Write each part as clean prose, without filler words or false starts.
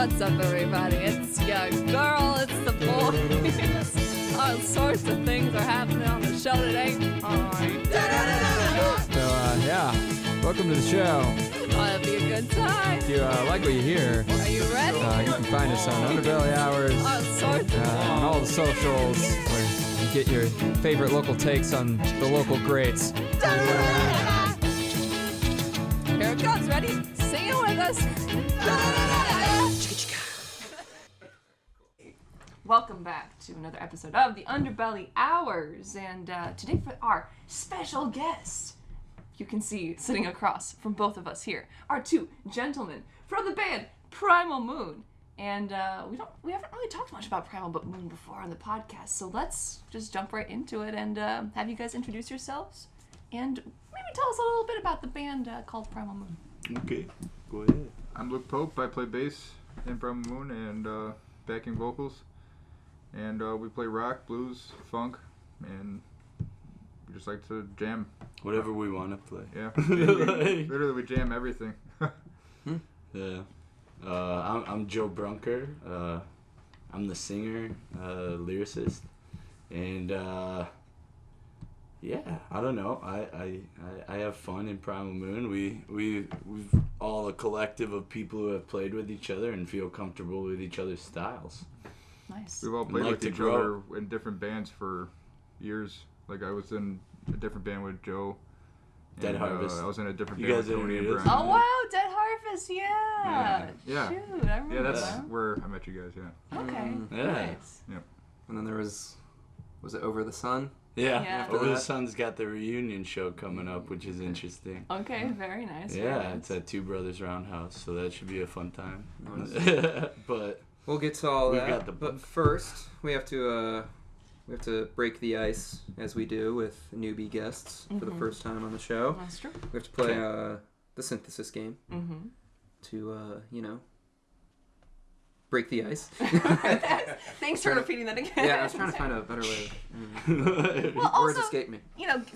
What's up, everybody? It's your girl, it's the boys. All sorts of things are happening on the show today. Welcome to the show. It'll be a good time. If you like what you hear, Are you ready? you can find us on Underbelly Hours, All sorts of on all the socials, where you get your favorite local takes on the local greats. Here it comes, ready? Sing it with us. Welcome back to another episode of the Underbelly Hours, and today for our special guest, you can see sitting across from both of us here are two gentlemen from the band Primal Moon, and we haven't really talked much about Primal but Moon before on the podcast, so let's just jump right into it and have you guys introduce yourselves and maybe tell us a little bit about the band called Primal Moon. Okay, go ahead. I'm Luke Pope. I play bass in Primal Moon and backing vocals. And we play rock, blues, funk, and we just like to jam. Whatever we want to play. Yeah. Literally, we jam everything. Yeah. I'm Joe Brunker. I'm the singer, lyricist. And yeah, I don't know. I have fun in Primal Moon. We've all a collective of people who have played with each other and feel comfortable with each other's styles. Nice. We've all played like with to each grow. other in different bands for years. Like I was in a different band with Joe. Dead and, Harvest. I was in a different You band guys with Tony and interviewed Brian. us? Oh wow, Dead Harvest, yeah. Yeah. Shoot, I remember Yeah, that's that. where I met you guys, yeah. Okay, Yeah. nice. And then there was it Over the Sun? Yeah. Yeah. Over the Sun's got the reunion show coming up, which is interesting. Okay, very nice. very Yeah, nice. it's at Two Brothers Roundhouse, so that should be a fun time. But We'll get to all We've that. got the but book. first, we have to break the ice as we do with newbie guests for the first time on the show. That's true. We have to play the synthesis game Mm-hmm. to break the ice. Thanks for repeating that again. Yeah, I was trying to find a better way. Well, Words also, escape me.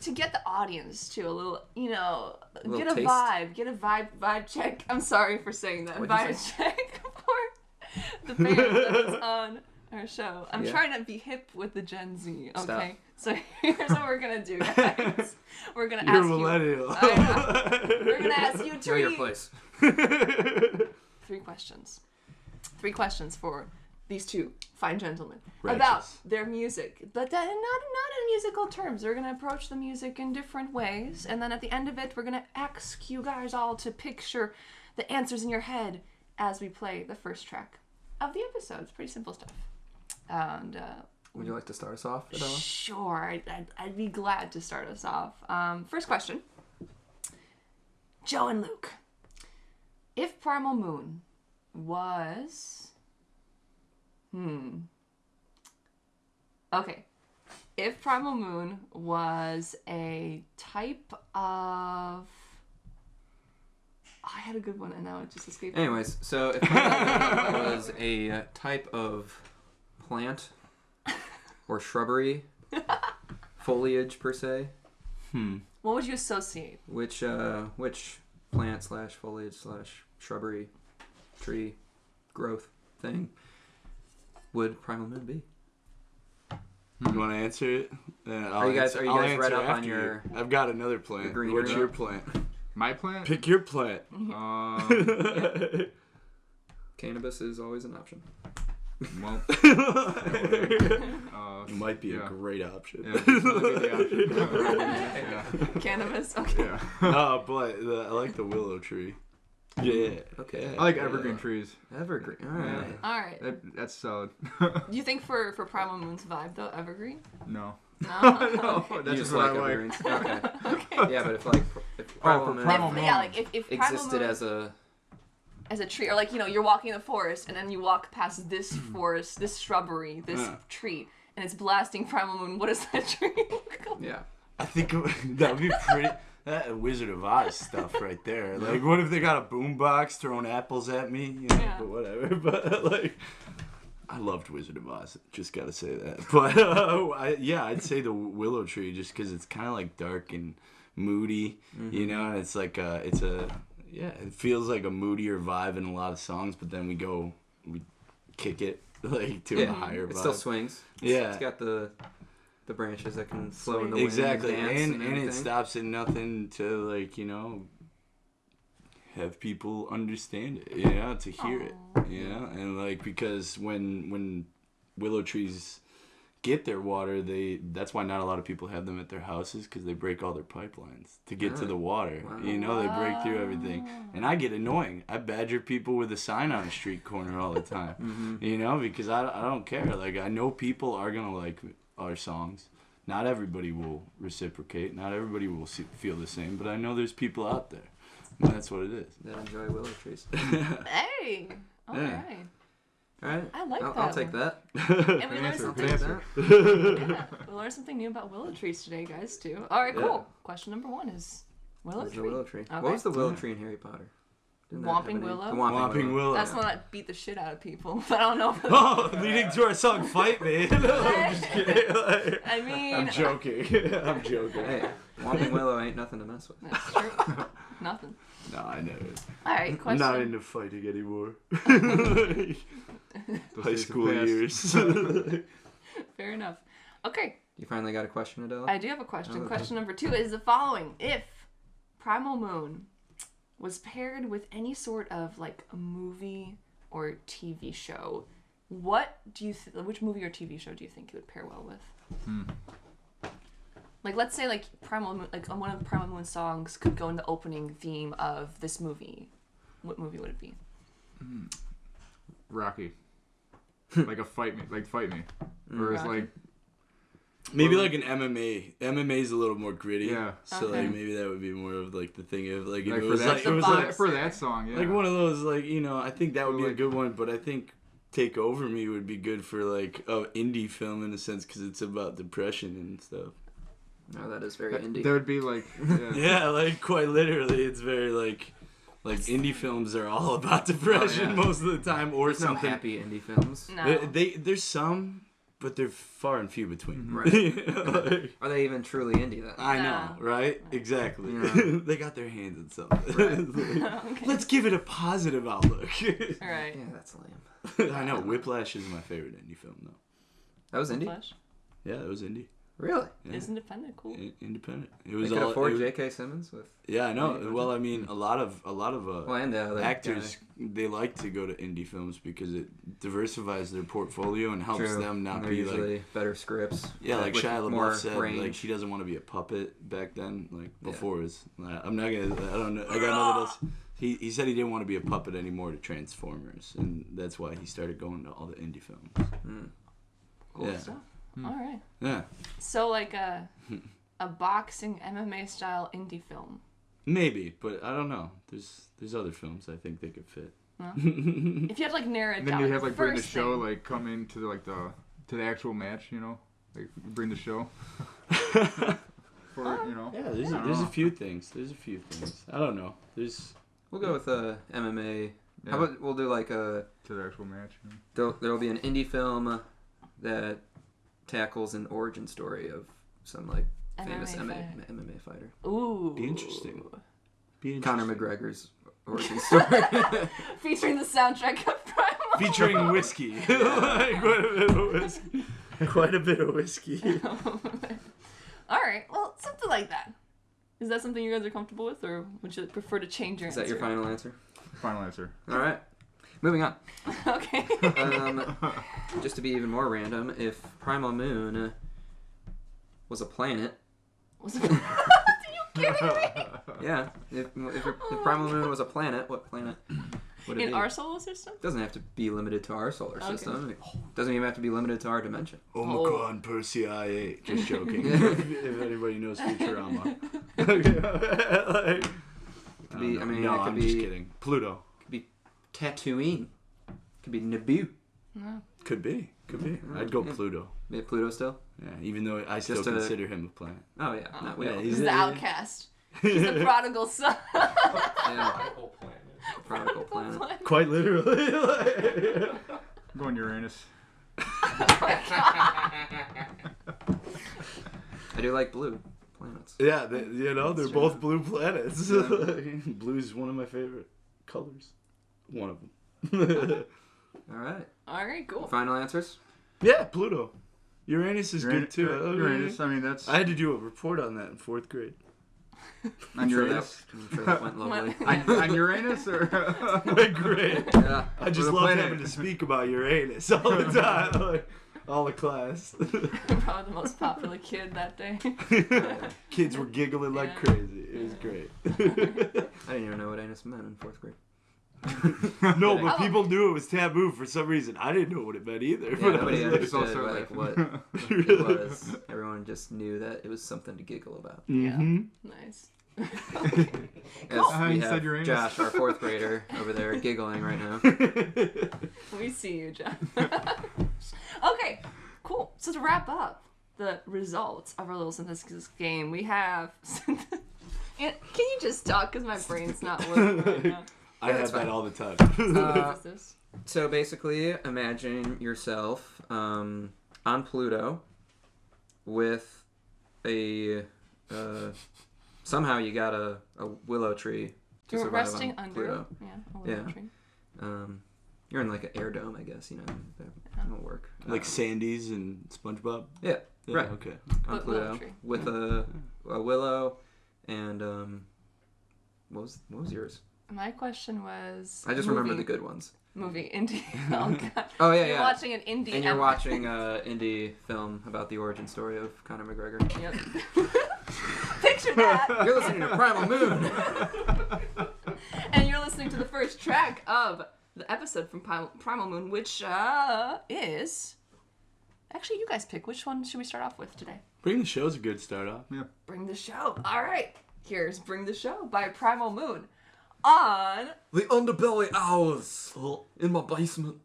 to get the audience to a little, little get a taste. vibe check. I'm sorry for saying that. What'd you Vibe check for the band that is on our show. I'm Yeah. trying to be hip with the Gen Z, okay? Stop. So here's what we're going to do, guys. We're going to you're ask you... millennial. I know. We're going to ask you to Know your read place. 3 questions. 3 questions for these two fine gentlemen Righteous. about their music, but not in musical terms. We're gonna approach the music in different ways, and then at the end of it, we're gonna ask you guys all to picture the answers in your head as we play the first track of the episode. It's pretty simple stuff. And Would you like to start us off, Adela? sure, I'd be glad to start us off. First question, Joe and Luke. If Primal Moon was... Okay. If Primal Moon was a type of... I had a good one and now it just escaped me. Anyways, so if Primal Moon was a type of plant or shrubbery, foliage per se, What would you associate? which plant / foliage / shrubbery, tree, growth thing would Primal Moon be? You want to answer it? Are you guys read up on your... I've got another plant. greenery? What's your plant? My plant? Pick your plant. Cannabis is always an option. Well, It might be yeah. a great option. Yeah, it's probably the option. Cannabis? Okay. Yeah. Oh, but I like the willow tree. Yeah. Okay. I like evergreen trees. Evergreen. All right. All right. That's solid. Do you think for Primal Moon's vibe, though, evergreen? No. No? No, You that's just just what I like. evergreens. Okay. Okay. Yeah, but if Primal Moon Primal Moon Yeah, like if Primal existed Moon as a... tree, or like, you're walking in the forest and then you walk past this forest, this shrubbery, this tree, and it's blasting Primal Moon, what is that tree called? Yeah. I think that would be pretty. That Wizard of Oz stuff right there. Like, what if they got a boombox throwing apples at me? You know, Yeah. but whatever. But like, I loved Wizard of Oz. Just gotta say that. But I'd say the willow tree just because it's kind of like dark and moody, you know. And it's like it feels like a moodier vibe in a lot of songs. But then we go we kick it like to a higher vibe. It still swings. Yeah. It's got the branches that can flow in the wind. Exactly, And, and it stops at nothing to like, you know, have people understand it, you know, to hear it, you know, and like because when willow trees get their water, that's why not a lot of people have them at their houses, because they break all their pipelines to get to the water. Wow. You know, they break through everything, and I get annoying. I badger people with a sign on a street corner all the time, you know, because I don't care. Like I know people are gonna like our songs. Not everybody will reciprocate. Not everybody will feel the same, but I know there's people out there. And that's what it is. That enjoy willow trees. Hey, all Yeah. right. All right. I like that. I'll take that. And we learned Good something. answer. Yeah, we learned something new about willow trees today, guys. Too. All right, cool. Yeah. Question number 1 is willow There's tree. the willow tree. Okay. What was the willow tree in Harry Potter? Didn't that have Whomping a name? willow? The Whomping willow. That's the one that beat the shit out of people. But I don't know. If Oh, leading to our song "Fight Me." No, I'm just kidding. Like, I mean, I'm joking. I'm joking. Hey, whomping willow ain't nothing to mess with. that's true. Nothing. No, I know it. All right, I'm question. not into fighting anymore. Those High days have school passed. years. Fair enough. Okay, You finally got a question, Adela? I do have a question. Oh. Question number 2 is the following: if Primal Moon was paired with any sort of like a movie or TV show, what do you which movie or TV show do you think it would pair well with? Like, let's say like Primal Moon, like one of the Primal Moon songs could go in the opening theme of this movie. What movie would it be? Rocky. Like fight me. Or it's Rocky. like, Maybe like an MMA. MMA is a little more gritty. yeah. So Okay. like maybe that would be more of like the thing of like, if Like it for was that, like it was box. like for that song, yeah. like one of those like, you know, I think that would be a Like- good one, but I think Take Over Me would be good for like a indie film in a sense, because it's about depression and stuff. No, that is very That, indie. that would be like, yeah. Yeah, like quite literally, it's very like indie films are all about depression Oh, yeah. most of the time, or There's no something. happy indie films. No. There's some, but they're far and few between. Right. Like, Are they even truly indie then? I know, No. right? Exactly. Yeah. They got their hands in something. Okay. Let's give it a positive outlook. All right. Yeah, that's lame. I know. Whiplash is my favorite indie film, though. That was indie? Flash Yeah, it was indie. Really? Yeah. is independent. Cool. Independent. It They was could all. afford it was- J.K. Simmons with... Yeah, I know. Right, Well, I mean, a lot of Well, and the other actors, they like to go to indie films because it diversifies their portfolio and helps True. them not They're be usually like. better scripts. Yeah, like with Shia more LaBeouf said, range. like he doesn't want to be a puppet back then. Like Yeah. before his, I'm not gonna. I don't know. I got nothing else. He said he didn't want to be a puppet anymore to Transformers, and that's why he started going to all the indie films. Mm. Cool Yeah. stuff. All right. Yeah, So like a boxing MMA style indie film. maybe, but I don't know. There's other films I think they could fit. If you had to like narrow it And then down. you have like bring the first show, thing. like come into like to the actual match, you know, like bring the show. For you know. Yeah, I there's don't a know. few things. There's a few things. I don't know. There's We'll go with MMA. Yeah, How about we'll do like a... to the actual match? You know? There'll be an indie film that tackles an origin story of some like famous MMA MMA fighter. Ooh. Be interesting. Conor McGregor's origin story. Featuring the soundtrack of Primal. featuring whiskey. Like, quite a bit of whiskey. Quite a bit of whiskey. All right. Well, something like that. Is that something you guys are comfortable with, or would you prefer to change your Is answer? that your final answer? Final answer. All right. Moving on. Okay. Just to be even more random, if Primal Moon was a planet, Was it... Are you kidding me? yeah, if Primal Moon was a planet, what planet would it In be? our solar system? Doesn't have to be limited to our solar Okay. system. It doesn't even have to be limited to our dimension. Omicron Persei. Just joking. If anybody knows Futurama. Like, It could be. I mean, no, it could I'm be. just kidding. Pluto. Could be Tatooine. Could be Naboo. No. Could be. I'd go Yeah. Pluto. Yeah, Pluto still. Yeah, even though I still Just a- consider him a planet. Oh yeah. No, we Yeah, all- He's the outcast. He's the prodigal son. yeah. Whole planet. Prodigal planet. Quite literally. Like, I'm going Uranus. I do like blue planets. yeah, they're That's both blue planets. Blue's one of my favorite colors. One of them. All right. All right, cool. Final answers? Yeah, Pluto. Uranus is good too. Uranus. I mean, that's I had to do a report on that in 4th grade. on Uranus. I'm sure that went lovely. On Uranus or Went great. Yeah. I just Or the love planet. having to speak about Uranus all the time. Like, all the class. Probably the most popular kid that day. Kids were giggling like Yeah. crazy. It was great. I didn't even know what anus meant in 4th grade. No, but Oh. people knew it was taboo for some reason. I didn't know what it meant either. Yeah, but I nobody was like, It's also understood like like- what it was. Everyone just knew that it was something to giggle about. Mhm. Nice. As You we said have Uranus. Josh, our 4th grader, over there giggling right now. We see you, Jeff. Okay, cool. So to wrap up the results of our little synthesis game, we have. Can you just talk? Because my brain's not working right now. I that's have that fine. all the time. What is this? So basically, imagine yourself on Pluto with a somehow you got a willow tree to You were survive resting on under. Pluto. Yeah, a willow Yeah. tree. You're in like an air dome, I guess. You know, that won't work. Like Sandy's and SpongeBob. Yeah, Yeah, right. Okay. On But willow Pluto tree. with a willow and what was yours? My question was. I just remember the good ones. Movie indie. Oh god. Oh yeah, You're yeah. watching an indie. And you're watching an indie film about the origin story of Conor McGregor. Yep. Picture that. You're listening to Primal Moon. And you're listening to the first track of the episode from Primal Moon, which is. Actually, you guys pick. Which one should we start off with today? Bring the Show's a good start off. Bring the Show. All right. Here's Bring the Show by Primal Moon on. The Underbelly Hours in my basement.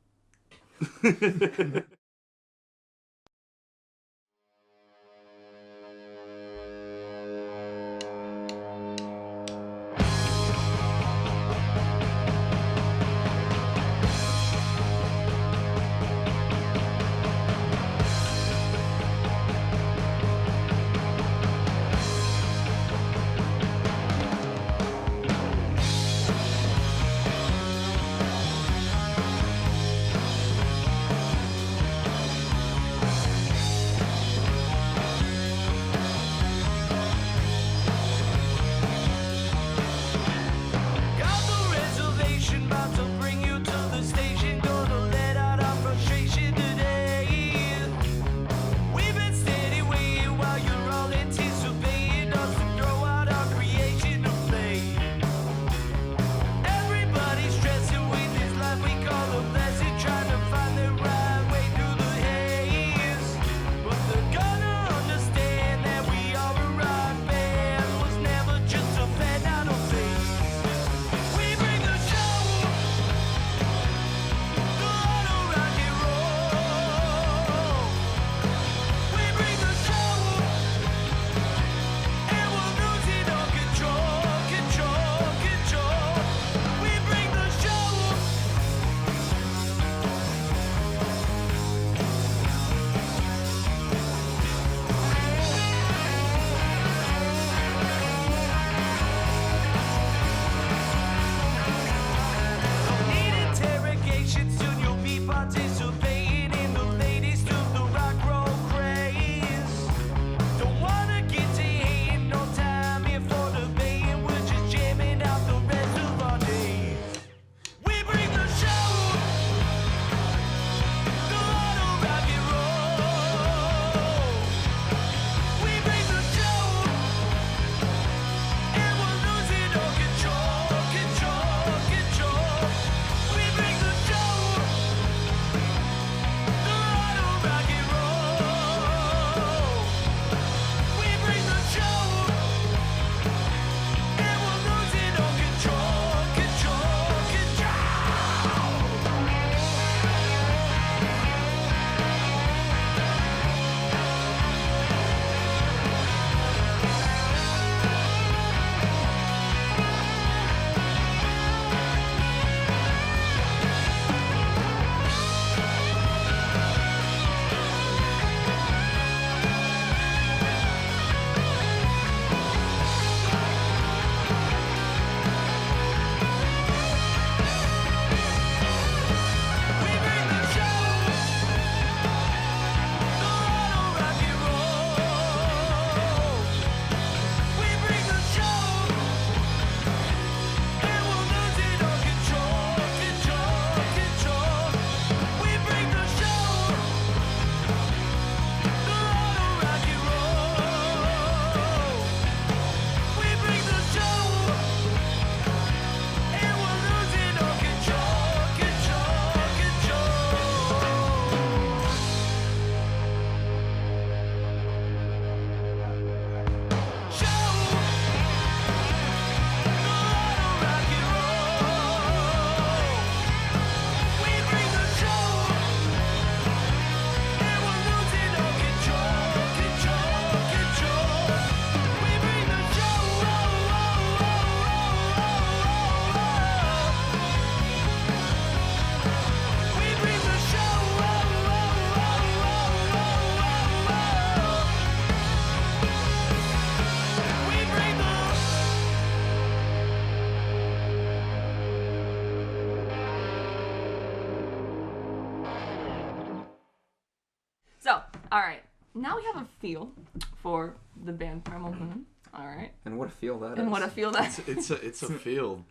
All right. Now we have a feel for the band Primal Moon. All right. And what a feel that is. And what a feel that It's a field.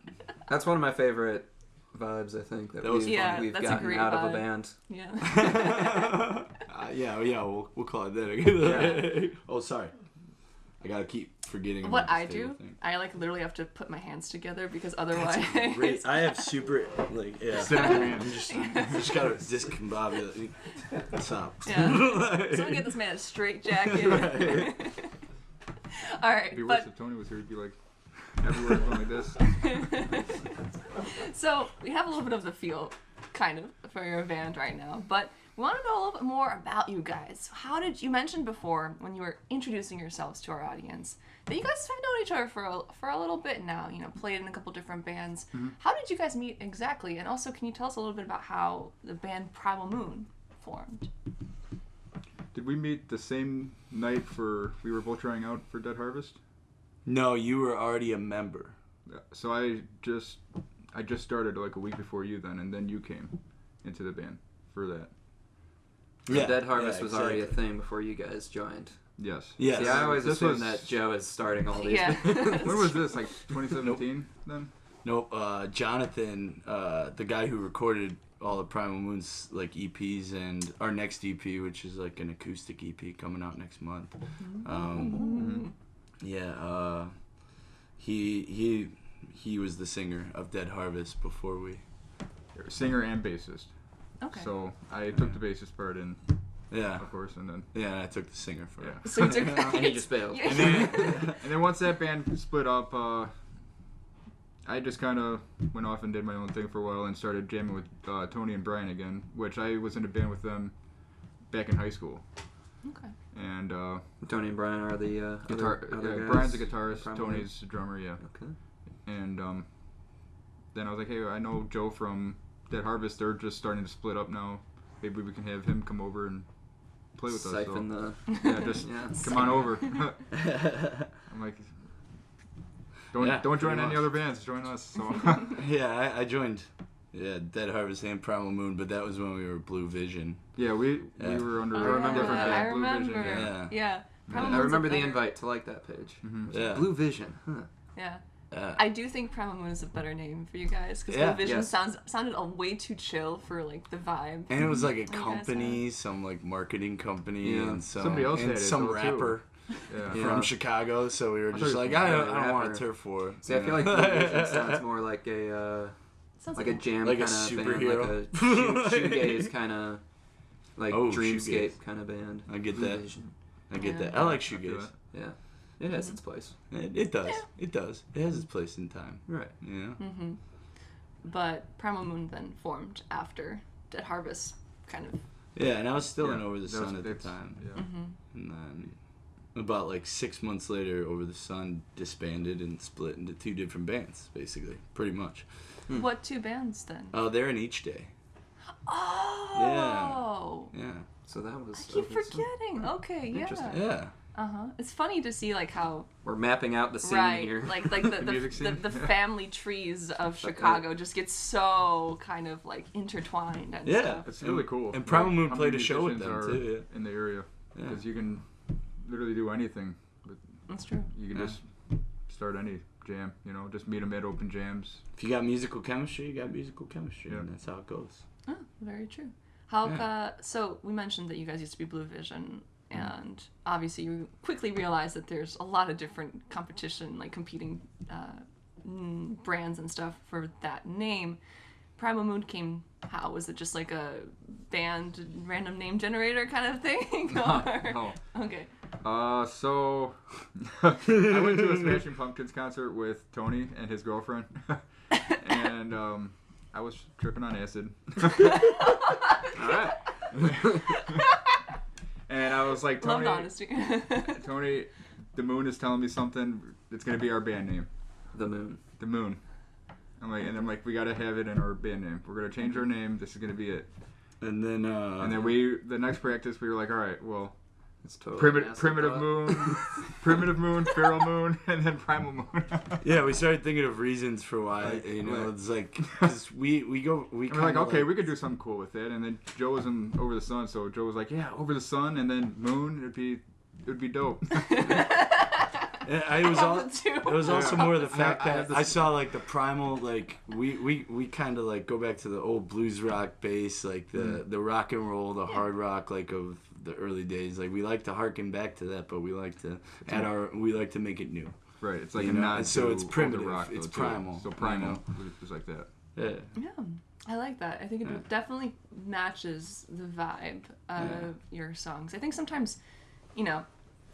That's one of my favorite vibes, I think, that we've that's a gotten great out vibe. of a band. Yeah. Yeah, we'll call it that. Yeah. Oh, sorry. I gotta keep forgetting. What about I this table do, thing. I like literally have to put my hands together because otherwise. Great. I have super Sit on your hands. I'm just gotta discombobulate. Stop. Yeah. Someone get this man a straight jacket. Right. All right, It'd be but worse if Tony was here. He'd be like, everywhere going like this. so we have a little bit of the feel, kind of, for your band right now, but we want to know a little bit more about you guys. How did you mentioned before when you were introducing yourselves to our audience that you guys have known each other for a little bit now? You know, played in a couple different bands. Mm-hmm. How did you guys meet exactly? And also, can you tell us a little bit about how the band Primal Moon formed? Did we meet the same night we were both trying out for Dead Harvest? No, you were already a member. Yeah. So I just started like a week before you then, and then you came into the band for that. So Dead Harvest was already a thing before you guys joined. Yes. Yes. See, I always This assume was- that Joe is starting all these. Yeah. When was this? Like 2017 then? Nope. Jonathan, the guy who recorded all of Primal Moon's like EPs and our next EP, which is like an acoustic EP coming out next month. Yeah. He was the singer of Dead Harvest before we. Singer and bassist. Okay. So I took the bassist part in, Yeah. of course, and then Yeah, and I took the singer for Yeah. it. So you took And he just bailed. Yeah. and then once that band split up, I just kind of went off and did my own thing for a while and started jamming with Tony and Brian again, which I was in a band with them back in high school. Okay. And Tony and Brian are the guitar. other guys. Brian's a guitarist, Probably. Tony's a drummer. Yeah. Okay. And then I was like, hey, I know Joe from Dead Harvest. They're just starting to split up now. Maybe we can have him come over and play with us. Siphon So, the. yeah, just Yeah. come on over. I'm like, don't join pretty any much. other bands. Join us. So Yeah, I joined. Yeah, Dead Harvest and Primal Moon, but that was when we were Blue Vision. yeah, we Yeah. were under I a remember different that. band, I Blue remember. Vision. Yeah. Yeah. Primal I Moon's a remember the better- invite to like that page. Mhm. Yeah. Blue Vision. Huh. Yeah. Yeah. I do think Primal Moon is a better name for you guys because Yeah. Blue Vision Yes. sounded a way too chill for like the vibe. And it was like a You guys company, some like marketing company, Yeah. and some Somebody else and had it, some though, too. rapper Yeah. Yeah. from Chicago. So we were just thought like, you were I from don't want a rapper. turf war. See, I feel like Blue Vision sounds more like a Sounds like a jam Like a kind of band, superhero. like a shoegaze kind of like Oh, dreamscape shoegaze. kind of band. I get Blue that. Vision. I get Yeah. that. I like I feel shoegaze. that. Yeah, it has its place. It does. It does. It has its place in time. Right. Yeah. Mm-hmm. But Primal Moon then formed after Dead Harvest, kind of. Yeah, and I was still in Yeah, Over the that Sun was- at the it's- time. Yeah. Mm-hmm. And then about like 6 months later, Over the Sun disbanded and split into two different bands, basically, pretty much. What two bands then? Oh, they're in Each Day. Oh. Yeah. So that was. I keep okay, so forgetting. Okay, yeah. Interesting. Yeah. It's funny to see like how we're mapping out the scene right, here. like The music scene. the family trees of Chicago just get so kind of like intertwined and Yeah. stuff. It's really cool. And Primal Moon how played many a show with musicians them, are too, in the area Yeah. because you can literally do anything. That's true. You can Yeah. just start any jam. Just meet them at open jams. If you got musical chemistry, you got musical chemistry, Yeah. and that's how it goes. Oh, very true. How Yeah. so we mentioned that you guys used to be Blue Vision, and obviously you quickly realized that there's a lot of different competition, like competing brands and stuff for that name. Primal Moon came how? Was it just like a band random name generator kind of thing? Or- No. Okay. So I went to a Smashing Pumpkins concert with Tony and his girlfriend, and I was tripping on acid. All right. And I was like, Loved Tony, honesty. Tony, the Moon is telling me something. It's gonna be our band name, The Moon. the Moon. I'm like, we gotta have it in our band name. We're gonna change our name. This is gonna be it. And then, And then the next practice, we were like, all right, well, It's totally Primitive moon, primitive moon, feral moon, and then primal moon. Yeah, we started thinking of reasons for why. You know, it's like because we we're like, okay, we could do something cool with it. And then Joe was in Over the Sun, so Joe was like, yeah, Over the Sun, and then moon. It would be dope. It was also more of the fact I have that I saw like the primal, like we kind of like go back to the old blues rock bass, like the rock and roll, the hard rock, like of the early days. Like we like to harken back to that, but we like to make it new. Right, it's like You a know, nod and so to it's older primitive, rock, it's though, too. primal, So primal, you know? is like that. Yeah. Yeah, I like that. I think it definitely matches the vibe of your songs. I think sometimes, you know,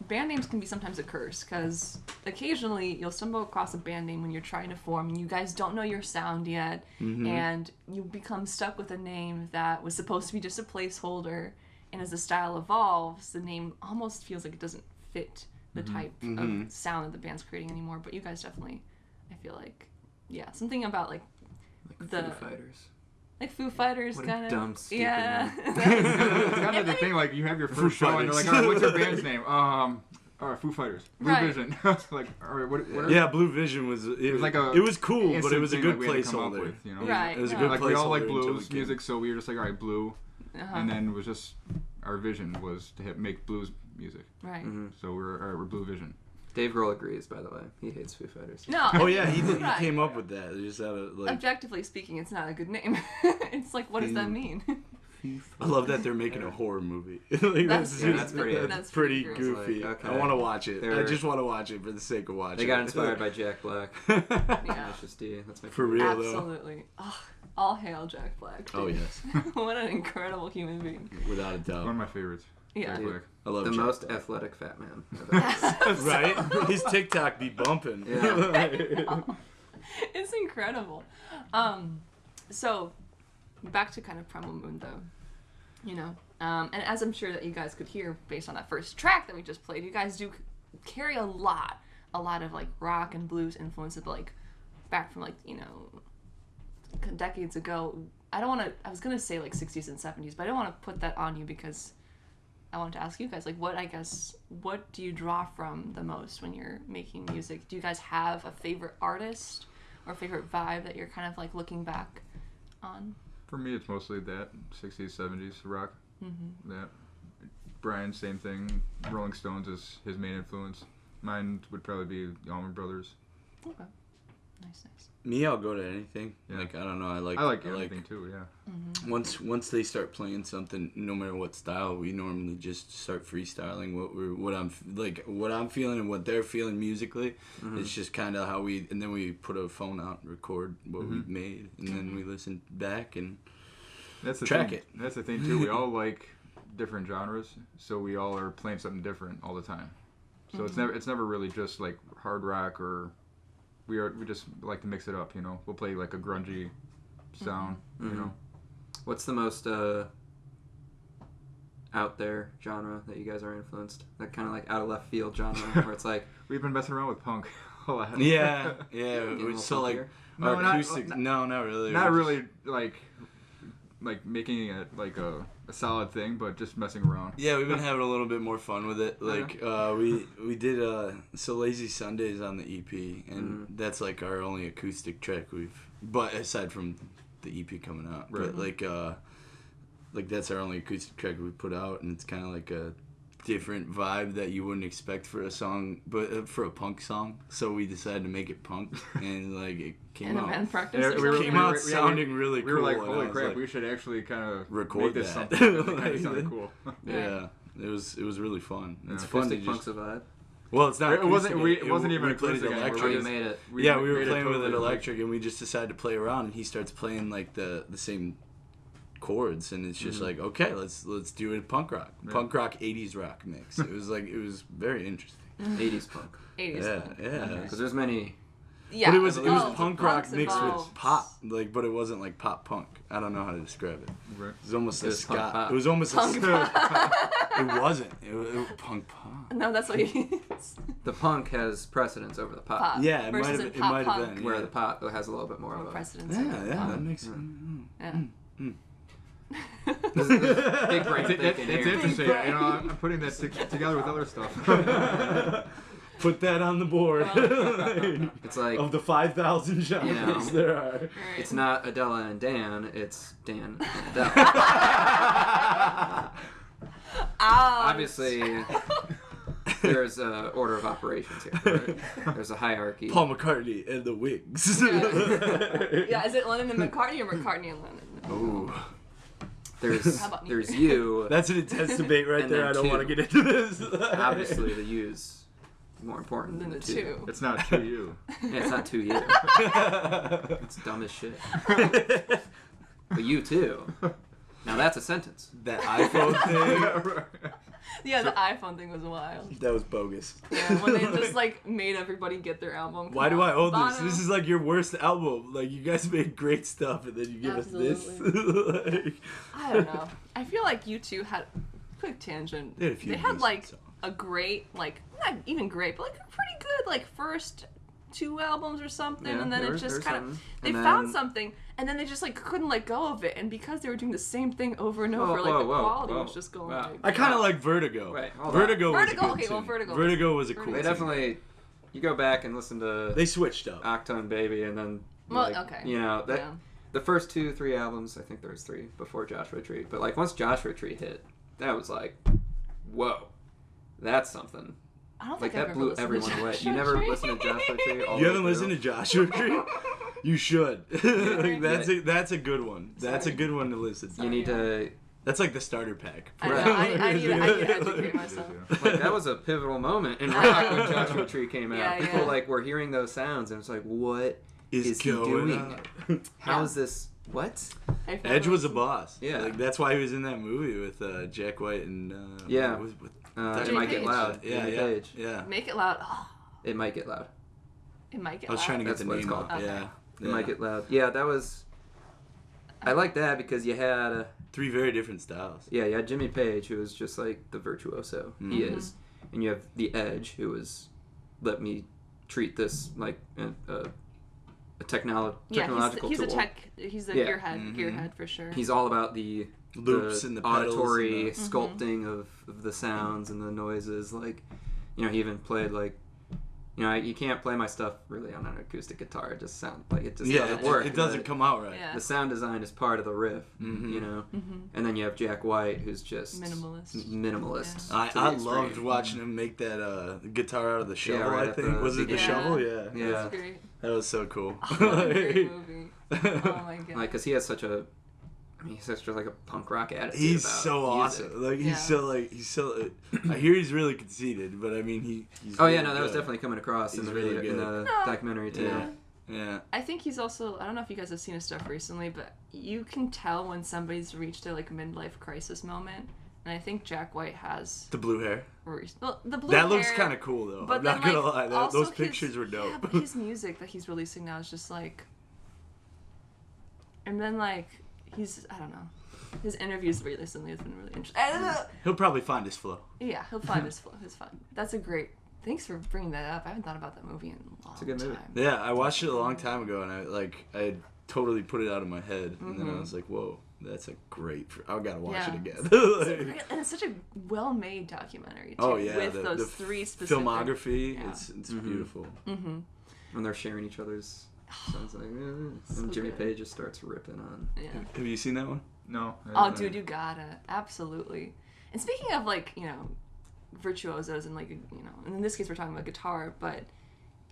band names can be sometimes a curse because occasionally you'll stumble across a band name when you're trying to form and you guys don't know your sound yet, and you become stuck with a name that was supposed to be just a placeholder, and as the style evolves, the name almost feels like it doesn't fit the type of sound that the band's creating anymore. But you guys definitely, I feel like, yeah, something about like the Foo Fighters. like Foo Fighters What a kind of dumb, stupid yeah. It's kind of the thing, like, you have your first show, and they're like, all right, what's your band's name? All right, Foo Fighters. Blue Right. Vision. Like, all right, what Yeah, Blue Vision was it was like a it was cool, but it instant was a thing, good like, we had to come up placeholder. with, you know? Right, It was a no. good Like, we all like placeholder until blues it came. music, so we were just like, all right, blue. Uh-huh. And then it was just, our vision was to make blues music. Right. So we're Blue Vision. Dave Grohl agrees, by the way. He hates Foo Fighters. No. Oh yeah, he Right. came up with that. Just out of like, Objectively speaking, it's not a good name. It's like, what does that mean? I love that they're making a horror movie. Like, That's pretty- that's pretty great. goofy. Like, okay. I want to watch it. I They're- just want to watch it for the sake of watching. They got it. inspired by Jack Black. Yeah. Tenacious D. That's my For favorite. real though. Absolutely. Oh, all hail Jack Black. Oh dude. yes, What an incredible human being. without a One doubt. of my favorites. Yeah. Jack Black. I love The Jack most Black. athletic fat man. I've ever seen. Right? His TikTok be bumping. Yeah. It's incredible. So back to kind of Primal Moon though, you know, and as I'm sure that you guys could hear based on that first track that we just played, you guys do carry a lot of like rock and blues influences, like back from like, you know, decades ago. I was gonna say like 60s and 70s, but I don't want to put that on you because I wanted to ask you guys, like, what do you draw from the most when you're making music? Do you guys have a favorite artist or favorite vibe that you're kind of like looking back on? For me, it's mostly that 60s, 70s rock. That. Brian, same thing. Rolling Stones is his main influence. Mine would probably be the Allman Brothers. Okay. Nice. Me, I'll go to anything. Yeah. Like I don't know. I like everything too. Yeah. Once they start playing something, no matter what style, we normally just start freestyling what I'm feeling and what they're feeling musically. It's just kind of how and then we put a phone out and record what we've made, and then we listen back and That's the track thing. it. That's the thing too. We all like different genres, so we all are playing something different all the time. So it's never really just like hard rock or we just like to mix it up. You know, we'll play like a grungy sound. You know. What's the most out there genre that you guys are influenced? That kind of like out of left field genre where it's like We've been messing around with punk a lot. yeah. a little So like funkier? No, our not- acoustic. No, not really. Not We're really like making it like a solid thing, but just messing around. Yeah, we've been having a little bit more fun with it. Like we did so Lazy Sundays on the EP, and that's like our only acoustic track but aside from the EP coming out, Right. but like that's our only acoustic track we put out, and it's kind of like a different vibe that you wouldn't expect for a song, but for a punk song. So we decided to make it punk, and like it came In a out. band practice Yeah, or we were- something? Came out we sounding really We were cool, like, and I holy was crap, like, we should actually kind of record make this that. something. It kind Like, of sounded cool. Yeah, it was really fun. Yeah. It's fun to acoustic just. punk's a vibe. Well, it's not. It wasn't- acoustic, it wasn't even we played it acoustic anymore. electric. Or you just- made it. We were made playing with it totally electric, and we just decided to play around. And he starts playing like the same chords, and it's just like, okay, let's do it punk rock, Yeah. punk rock 80s rock mix. It was very interesting. 80s punk. 80s. Yeah. Because there's many. Yeah. But it was Oh, punk the rock punk's mixed evolved. with pop, like, but it wasn't like pop punk. I don't know how to describe it. Right. It was almost It a was punk ska. pop. It was almost Punk It wasn't. It was punk pop. No, that's what he is. The punk has precedence over the pop. Pop. Yeah, it versus might in have. It pop might have punk. been. Where Yeah. the pop has a little bit more More of a. precedence. Yeah, over yeah, pop. that makes sense. Yeah. Big brain thinking It's here. interesting. I'm putting that together with other stuff. Put that on the board. It's like Of the 5,000 genres there are. Right. it's not Adela and Dan, it's Dan and Adela. Ouch. Obviously, there's a order of operations here. Right? There's a hierarchy. Paul McCartney and the Wigs. Yeah, is it Lennon and McCartney or McCartney and Lennon? Ooh. How about me? There's you. That's an intense debate right And there. then I don't two. want to get into this. Obviously, the U's more important Than than the the two. It's not to you. Yeah, it's not two you. It's dumb as shit. But you too. Now that's a sentence. That iPhone thing, Yeah, the iPhone thing was wild. that was bogus. Yeah, when they just like made everybody get their album. Why do I own this? Bono. This is like your worst album. Like, you guys made great stuff, and then you give us this. Like, I don't know. I feel like U2 had quick tangent. they had a few They had decent like songs. a great, like not even great, but like a pretty good like first 2 albums or something, Yeah, and then there it was- just there was kind of something. they And found then- something, and then they just like couldn't let go of it, and because they were doing the same thing over and Whoa, over, like whoa, the whoa, quality whoa. was just going. Wow. Like, I kind of like Vertigo. Wait, hold on. Vertigo was Vertigo, a good okay, well, tune. Vertigo was- Vertigo was a cool They tune. definitely. You go back and listen to They switched up. Octone Baby, and then Well, like, okay. you know that Yeah. the first 2-3 albums. I think there was 3 before Joshua Tree, but like once Joshua Tree hit, that was like, whoa, that's something. I don't Like think I've that ever blew listened everyone to away. Joshua You never Tree. listened to Joshua Tree? All You the haven't way listened to through? Joshua Tree? You should. Like, Yeah. that's a good one. That's a Sorry. good one to listen to. You need to. That's like the starter pack. I know. I need to educate myself. Like that was a pivotal moment in rock when Joshua Tree came out. Yeah, People yeah. like were hearing those sounds and it's like, what Is is he going doing? on? How Yeah. is this? What? I felt Edge was a like- boss. Yeah. Like, that's why he was in that movie with Jack White and Yeah. what was it with It Jimmy might get Page. loud. Yeah, Jimmy yeah, Page. yeah. Make it loud. Oh, It might get loud. it might get I was loud. trying to get That's the what it's name called. up. Okay. Yeah. It might get loud. Yeah, that was. I like that because you had. 3 very different styles. Yeah, you had Jimmy Page, who was just like the virtuoso he Mhm. is, and you have the Edge, who was, let me treat this like a technological he's tool. a tech. He's a Yeah. gearhead. Gearhead for sure. He's all about the Loops and the pedals auditory and the- sculpting of the sounds and the noises. Like, you know, he even played like, you know, you can't play my stuff really on an acoustic guitar. It just sounds like it just Yeah, doesn't work. it doesn't come out right. Yeah. The sound design is part of the riff, Mhm. you know. Mm-hmm. And then you have Jack White, who's just Minimalist. Minimalist. Yeah. I to the loved extreme. watching him make that guitar out of the shovel, right I at think. the Was it the beginning. shovel? Yeah. Yeah. That's great. That was so cool. Oh, what a great movie. Oh my god. Like, cause he has such a, I mean, he's such like a punk rock attitude. He's about so music. awesome. Like, Yeah. he's so I hear he's really conceited, but I mean, he's Oh really yeah, no, that was good. definitely coming across in He's the really video, in good. the No. documentary too. Yeah. Yeah. I think he's also. I don't know if you guys have seen his stuff recently, but you can tell when somebody's reached a like midlife crisis moment, and I think Jack White has. The blue hair. Well, the blue That looks hair, kind of cool though. But I'm not then, gonna like, lie. also Those his- pictures were dope. Yeah, but his music that he's releasing now is just like. And then like I don't know, his interviews recently has been really interesting. He'll probably find his flow. Yeah, he'll find his flow. His fun. That's a great. Thanks for bringing that up. I haven't thought about that movie in a long It's a good movie. time. Yeah, I watched it a long time ago, and I had totally put it out of my head, and then I was like, whoa, that's a great. I gotta watch Yeah. it again. It's a Like, great- and it's such a well-made documentary too. oh yeah, with the those 3 specific filmography. Yeah. It's Mhm. beautiful. Mm-hmm. When they're sharing each other's sounds like, So and Jimmy good. Page just starts ripping on. Yeah. Have you seen that one? No. Oh, dude, you gotta absolutely. And speaking of like virtuosos and like and in this case we're talking about guitar, but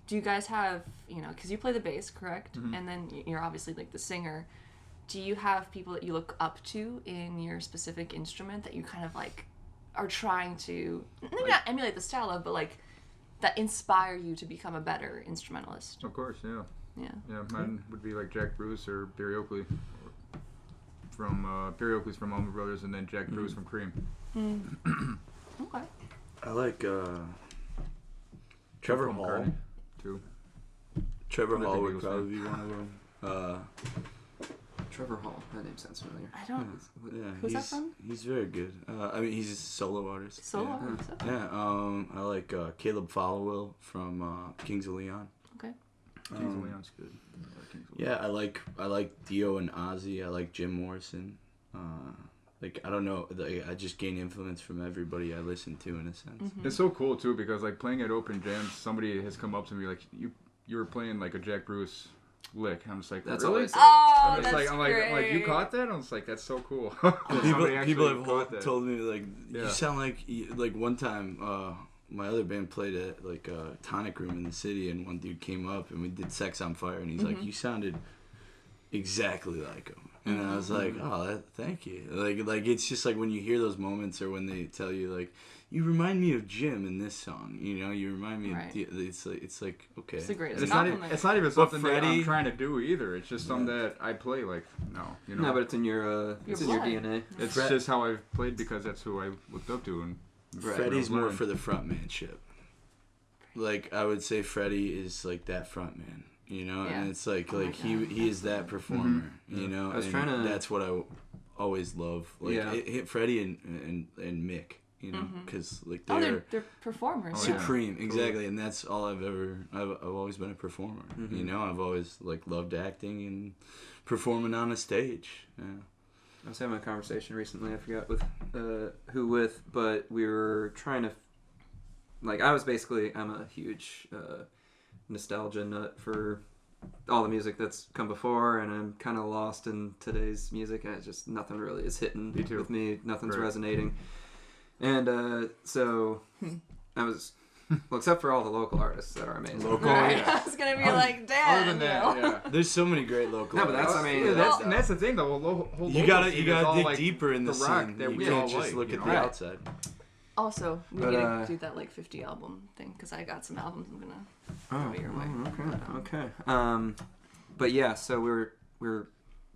do you guys have because you play the bass, correct? Mhm. And then you're obviously like the singer. Do you have people that you look up to in your specific instrument that you kind of like are trying to maybe not emulate the style of, but like that inspire you to become a better instrumentalist? Of course, yeah. Yeah. Yeah, mine would be like Jack Bruce or Barry Oakley. From Barry Oakley's from Allman Brothers, and then Jack Bruce from Cream. Okay. I like Trevor From Hall. McCartney, too. Trevor I'm a Hall big would Eagles probably fan. be one of them. Trevor Hall, that name sounds familiar. I don't. Yeah, Who's that he's, from? He's very good. I mean, he's a solo artist. Solo. Yeah. artist, okay. Yeah, I like Caleb Followill from Kings of Leon. Okay. Kings of Leon's good. I like Kings of Leon. Yeah, I like Dio and Ozzy. I like Jim Morrison. like I don't know, like, I just gain influence from everybody I listen to in a sense. It's so cool too because like playing at open jams, somebody has come up to me like you were playing like a Jack Bruce lick. I'm just like, That's really? always Oh, I'm that's like, great. I'm like, you caught that? I was like, that's so cool. People have told me like Yeah. you sound like one time my other band played at like a tonic room in the city, and one dude came up and we did Sex on Fire, and he's like, you sounded exactly like him. And I was like, oh, thank you. Like it's just like when you hear those moments, or when they tell you like, you remind me of Jim in this song. You know, you remind me Right. of it's like okay. It's the greatest It's not, compliment. it's not even something that Freddie- I'm trying to do either. It's just something that I play like, you know. No, but it's in your it's in your blood. DNA. It's Fred- just how I've played because that's who I looked up to. And Right. Freddie's more learned. for the frontmanship. Like I would say, Freddie is like that frontman. You know, Yeah. and it's like Oh my he God, is that performer. Mhm. You know, I was and trying to- that's what I always love. Like Yeah. it hit Freddie and Mick. You know, because like Oh, they're they're performers. Oh, yeah. supreme, exactly, and that's all I've always been a performer. Mm-hmm. You know, I've always like loved acting and performing on a stage. Yeah. I was having a conversation recently. I forgot who with, but we were trying to, like, I'm a huge nostalgia nut for all the music that's come before, and I'm kind of lost in today's music. And it's just nothing really is hitting Me too. with me. Nothing's Right. resonating, and so I was, well, except for all the local artists that are amazing. Local, Right. yeah. I was gonna be like, Dad. Other than that, yeah. There's so many great local. No, but that's- artists. I mean, Yeah, that's- and that's the thing though. Whole you local gotta scene is dig all, like, deeper in the rock scene. that You we can't all just like, look you at know? the Right. outside. Also, we But, need to do that like 50 album thing because I got some albums I'm gonna throw your way. Okay. But yeah, so we're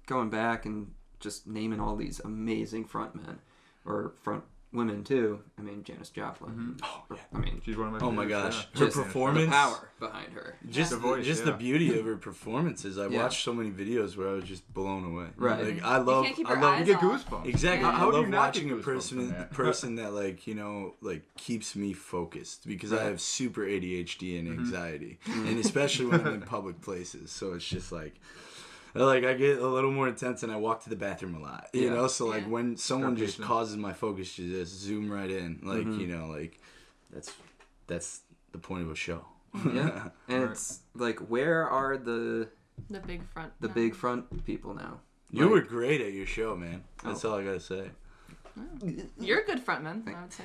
going back and just naming all these amazing frontmen or front women too. I mean, Janis Joplin. Oh, yeah. I mean, She's one of my Oh my favorites, gosh, yeah. her just performance, the power behind her. just The voice, just yeah. the beauty of her performances. I Yeah. watched so many videos where I was just blown away. Right. Like I love, can't keep I your love. eyes You get off. goosebumps. Exactly. Yeah. I How do you love not watching get a goosebumps from person that? person that like, you know, like keeps me focused because I Right. have super ADHD and Mm-hmm. anxiety, and especially when I'm in public places. So it's just like I get a little more intense and I walk to the bathroom a lot, you Yeah. know. So like Yeah. when someone Start just pacing. causes my focus to just zoom right in, like Mhm. you know, like that's the point of a show. Yeah, and Right. it's like, where are the big front. big front people now? You Like- were great at your show, man. That's all I gotta say. You're a good frontman, I would say.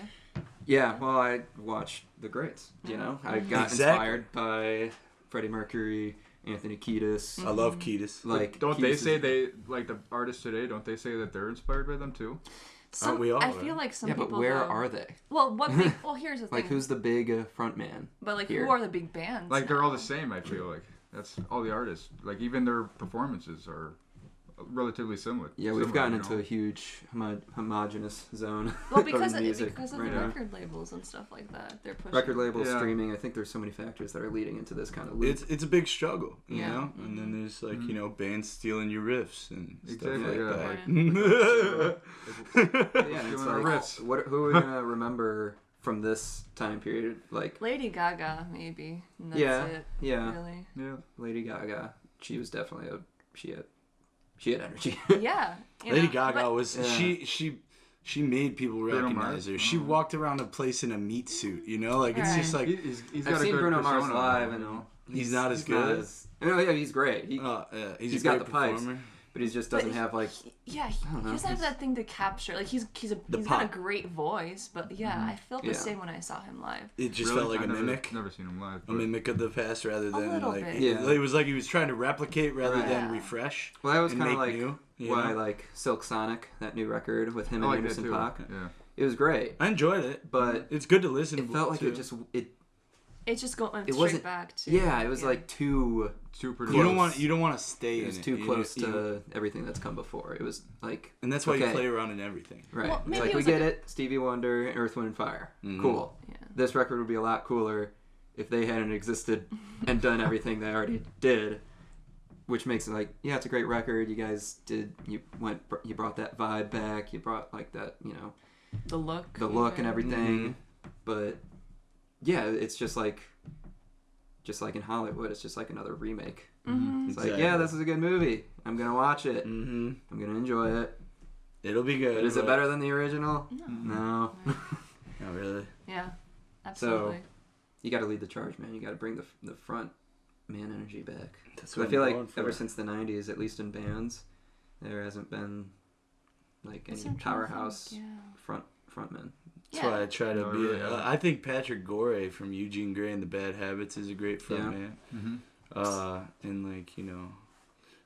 Yeah, well, I watched the greats. You know, I got Exactly. inspired by Freddie Mercury, Anthony Kiedis. I love Kiedis. Like, Don't they Kiedis say is- they like the artists today? Don't they say that they're inspired by them too? Some, we all, I right? feel like some Yeah, people. but where though- are they? Well, well, here's the thing. Like, who's the big front man? But like, here? who are the big bands? Like they're all now? the same. I feel like that's all the artists. Like even their performances are relatively similar. Yeah, we've similar, gotten you into know? a huge homogenous zone Well, of because music of right the now. record labels and stuff like that, they're pushing. Record labels, Yeah. streaming. I think there's so many factors that are leading into this kind of loop. It's a big struggle, you Yeah. know. And then there's like you know bands stealing your riffs and stuff Exactly, like yeah. that. yeah, it's Doing our like, riffs. who are we gonna remember from this time period? Like, Lady Gaga, maybe. And that's yeah, it. yeah, Really. Yeah. Lady Gaga. She was definitely she had energy. Yeah. you Lady know, Gaga but- was Yeah. she made people Bruno recognize Mars? her. She Oh. walked around a place in a meat suit, you know, like it's Right. just like He's got I've a seen good Bruno Mars persona, live, you and know? He's not as good? No, yeah, he's great. yeah, He's a got great the pipes. performer. But he just but doesn't have like. Yeah, he don't know, doesn't have he's- that thing to capture. Like he's got a pop. great voice, but yeah, I felt the Yeah. same when I saw him live. It just Really? felt like I a mimic. Never seen him live. A but- mimic of the past rather than little like bit. Yeah. it was like he was trying to replicate rather Right. than Yeah. refresh. Well, that was and kind of make like new, you why know? like Silk Sonic, that new record with him I and like that Anderson too. .Paak. Yeah. It was great, I enjoyed it, but it's good to listen. it felt like to. It's just going It straight wasn't- back to. yeah, it was like too. Super. You don't close. want to stay It in was it. too You- close you- to everything that's come before. It was like, and that's why you okay. play around in everything. right. Well, It's maybe like it we was get like it. Stevie Wonder, Earth, Wind, and Fire. Mhm. Cool. Yeah. This record would be a lot cooler if they hadn't existed and done everything they already did. Which makes it like, yeah, it's a great record. You guys you brought that vibe back. You brought like that, you know, The look. the look and even. everything. But yeah, it's just like in Hollywood, it's just like another remake. Mhm. It's Exactly. like, yeah, this is a good movie. I'm gonna watch it. Mm-hmm. I'm gonna enjoy it. It'll be good. But is it better than the original? No. No. Not really. Yeah, absolutely. You got to lead the charge, man. You got to bring the front man energy back. That's So I what feel I'm like going for. ever since the 90s, at least in bands, there hasn't been like That's any what I'm trying to powerhouse think, frontmen. That's why I try to Oh, be. really? I think Patrick Gore from Eugene Gray and the Bad Habits is a great front man. Mm-hmm. And like, you know,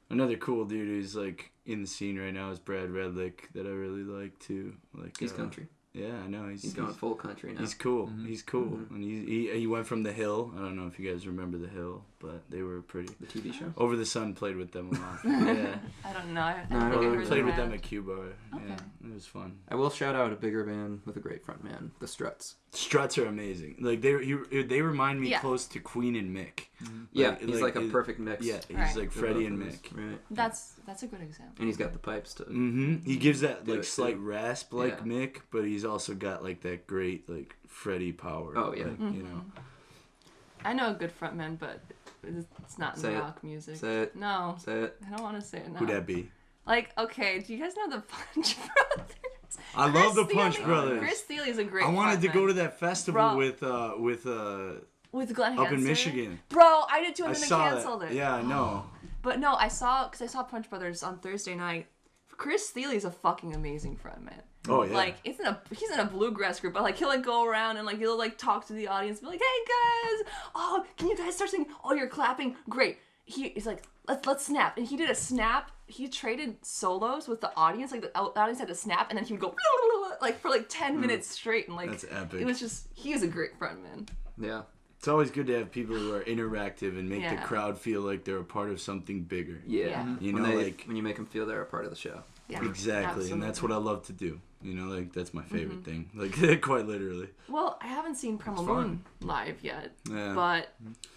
another cool dude who's like in the scene right now is Brad Redlick that I really like too. Like He's country. Yeah, I know. He's going full country now. He's cool. Mm-hmm. He's cool. Mhm. And he went from The Hill. I don't know if you guys remember The Hill, but they were pretty. The TV show. Over the Sun played with them a lot. Yeah. I don't know. I No, don't think Well, I we heard played the with them band. at Cuba. Okay. Yeah, it was fun. I will shout out a bigger band with a great front man, the Struts. Struts are amazing. Like they remind me Yeah. close to Queen and Mick. Yeah, he's like a it- perfect mix. Yeah, he's Right. like They're Freddie both and of us. Mick. Right. That's a good example. And he's got the pipes to. He gives that Do like it, slight too. rasp like Yeah. Mick, but he's also got like that great like Freddie power. Oh, yeah. like, you know. I know a good frontman, but it's not in Say it. rock music. Say it. No, Say it. I don't want to say it now. Who'd that be? Like, okay, do you guys know the Punch Brothers? I love the Chris Punch Thile- Brothers. Chris Thiele is a great I wanted to frontman. go to that festival Bro. with Glenn up in Hansen. Michigan. Bro, I did too, I and then they saw canceled that. it. Yeah, I know. But no, I saw Punch Brothers on Thursday night. Chris Thiele is a fucking amazing frontman. Oh yeah. Like he's in a bluegrass group, but like he'll like go around and like he'll like talk to the audience, be like, "Hey guys, oh, can you guys start singing? Oh, you're clapping, great." He's like, "Let's snap," and he did a snap. He traded solos with the audience, like the audience had to snap, and then he would go like for like 10 minutes straight, and like That's epic. it was just he is a great frontman. Yeah. It's always good to have people who are interactive and make the Yeah. crowd feel like they're a part of something bigger. Yeah. Yeah. You when know, like when you make them feel they're a part of the show. Yeah, exactly, and that's what absolutely. I love to do. You know, like that's my favorite Mm-hmm. thing. Like quite literally. Well, I haven't seen Primal It's fun. Moon live yet, Yeah. but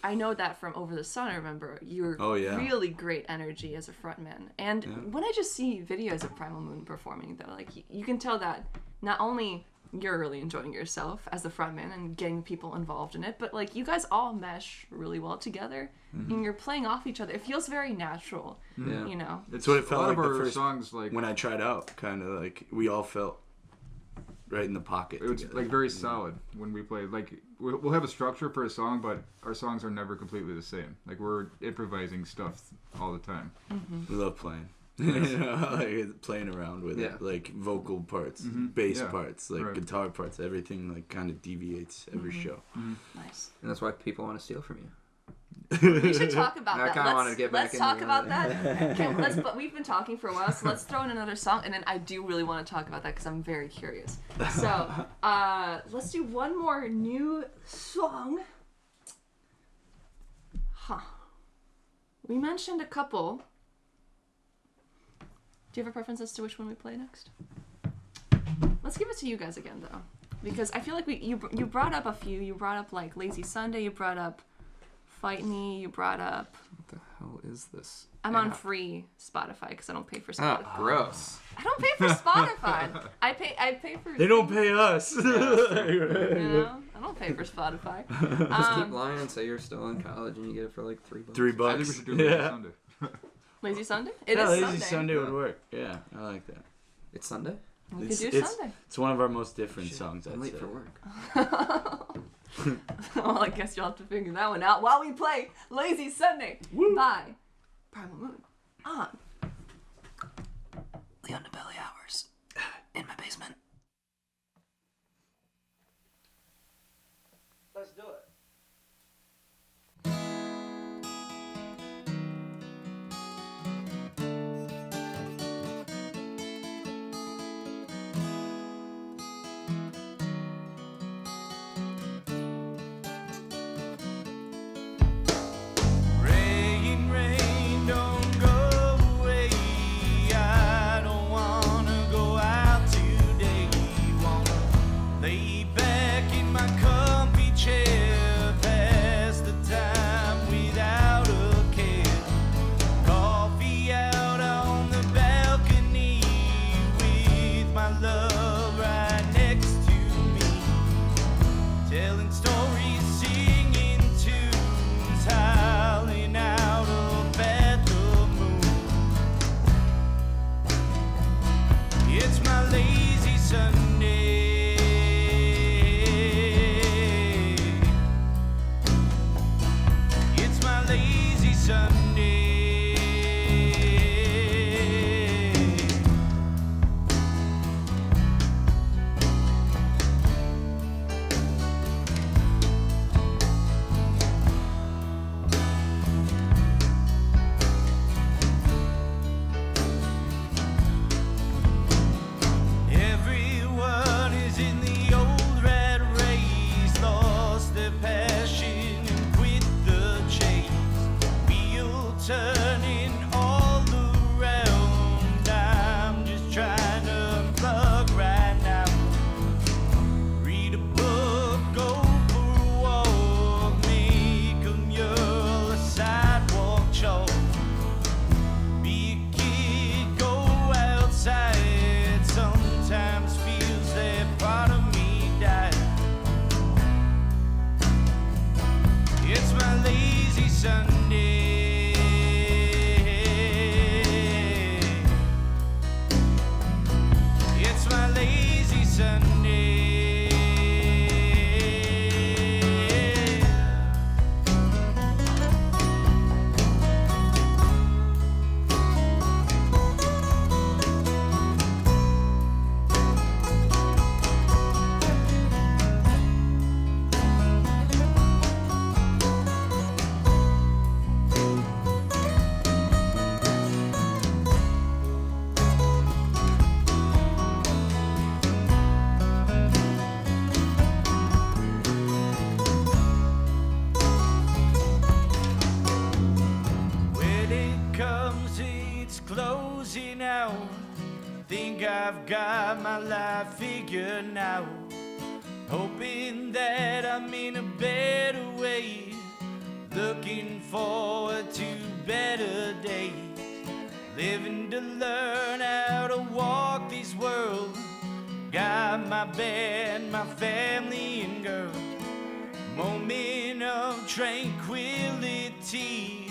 I know that from Over the Sun. I remember you're Oh, yeah. really great energy as a frontman, and Yeah. when I just see videos of Primal Moon performing, though, like you can tell that not only you're really enjoying yourself as the frontman and getting people involved in it, but like you guys all mesh really well together, and you're playing off each other. It feels very natural, Yeah. you know. That's what it A felt lot like of the our first songs, like when I tried out. Kind of like we all felt right in the pocket. it was together. like very solid when we played. Like we'll have a structure for a song, but our songs are never completely the same. Like we're improvising stuff all the time. We love playing. You know, like playing around with Yeah. it, like vocal parts, Mhm. bass Yeah. parts, like Right. guitar parts, everything like kind of deviates every show. Nice. And that's why people want to steal from you. We should talk about I that. kinda wanted to get back Let's into talk the- about that. Okay, but we've been talking for a while, so let's throw in another song, and then I do really want to talk about that because I'm very curious. So, let's do one more new song. Huh. We mentioned a couple. Do you have a preference as to which one we play next? Let's give it to you guys again, though, because I feel like you brought up a few. You brought up like Lazy Sunday. You brought up Fight Me. You brought up. What the hell is this? I'm on app? free Spotify because I don't pay for Oh, Spotify. gross. I don't pay for Spotify. I pay for. They don't pay us. You know, I don't pay for Spotify. Just keep lying and say you're still in college and you get it for like $3. $3. I think we should do it Yeah. Sunday. Lazy Sunday. It Yeah, is Lazy Sunday. Sunday would work. Yeah, I like that. It's Sunday? We could It's- do it's- Sunday. It's one of our most different Shit, songs. I'm I'd late say. for work. Well, I guess you'll have to figure that one out while we play Lazy Sunday by Primal Moon on The Underbelly Hours. In my basement. Let's do it. Rain, rain, don't go away. I don't wanna go out today. Sunday. Everyone is in the old rat race, lost their passion and quit the chase. Wheel turning all around. I'm just trying to unplug right now. Read a book, go for a walk, make a mural, a sidewalk chalk. Be a kid, go outside. Sometimes feels that part of me died. It's my lazy Sunday. It's my lazy Sunday. When it comes, it's closing out. Think I've got my life figured out. Hoping that I'm in a better way. Looking forward to better days. Living to learn how to walk this world. Got my band, my family and girl. Moment of tranquility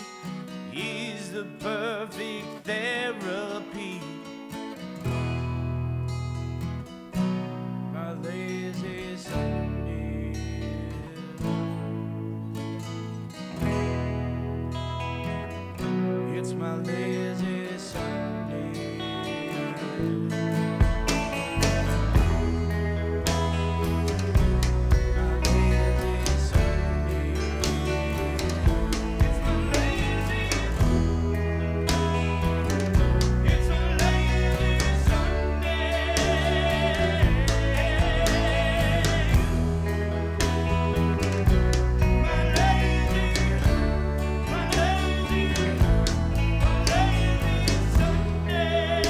is the perfect therapy. My lazy Sunday. It's my lazy Sunday. My lazy Sunday. It's my lazy. It's my lazy Sunday. My lazy, my lazy, my lazy Sunday.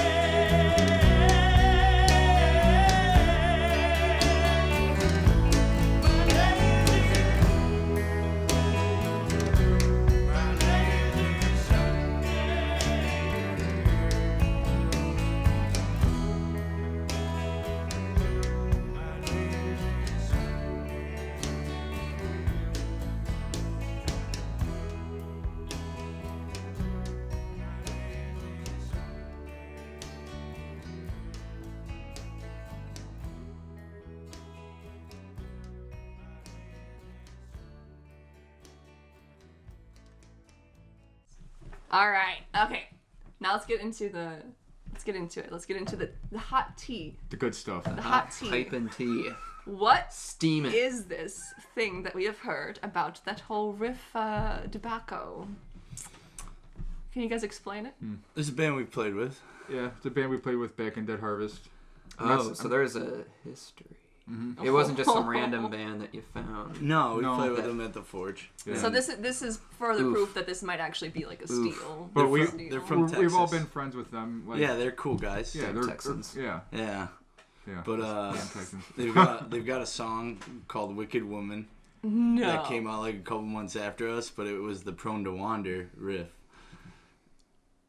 All right. Okay. Now let's get into it. Let's get into the hot tea. The good stuff. The hot tea. Piping tea. What Steaming. is this thing that we have heard about that whole riff debacle? Can you guys explain it? This is a band we played with. Yeah, it's a band we played with back in Dead Harvest. Oh, so there's a history. Mm-hmm. It wasn't just some random band that you found. No, we No. played with them at the Forge. Yeah. So this is further Oof. proof that this might actually be like a steal. But They're from Texas. we've all been friends with them. Like, Yeah, they're cool guys. yeah, They're they're Texans. Yeah, Yeah. yeah. But Yeah, Texans. they've got a song called "Wicked Woman" No. that came out like a couple months after us, but it was the "Prone to Wander" riff.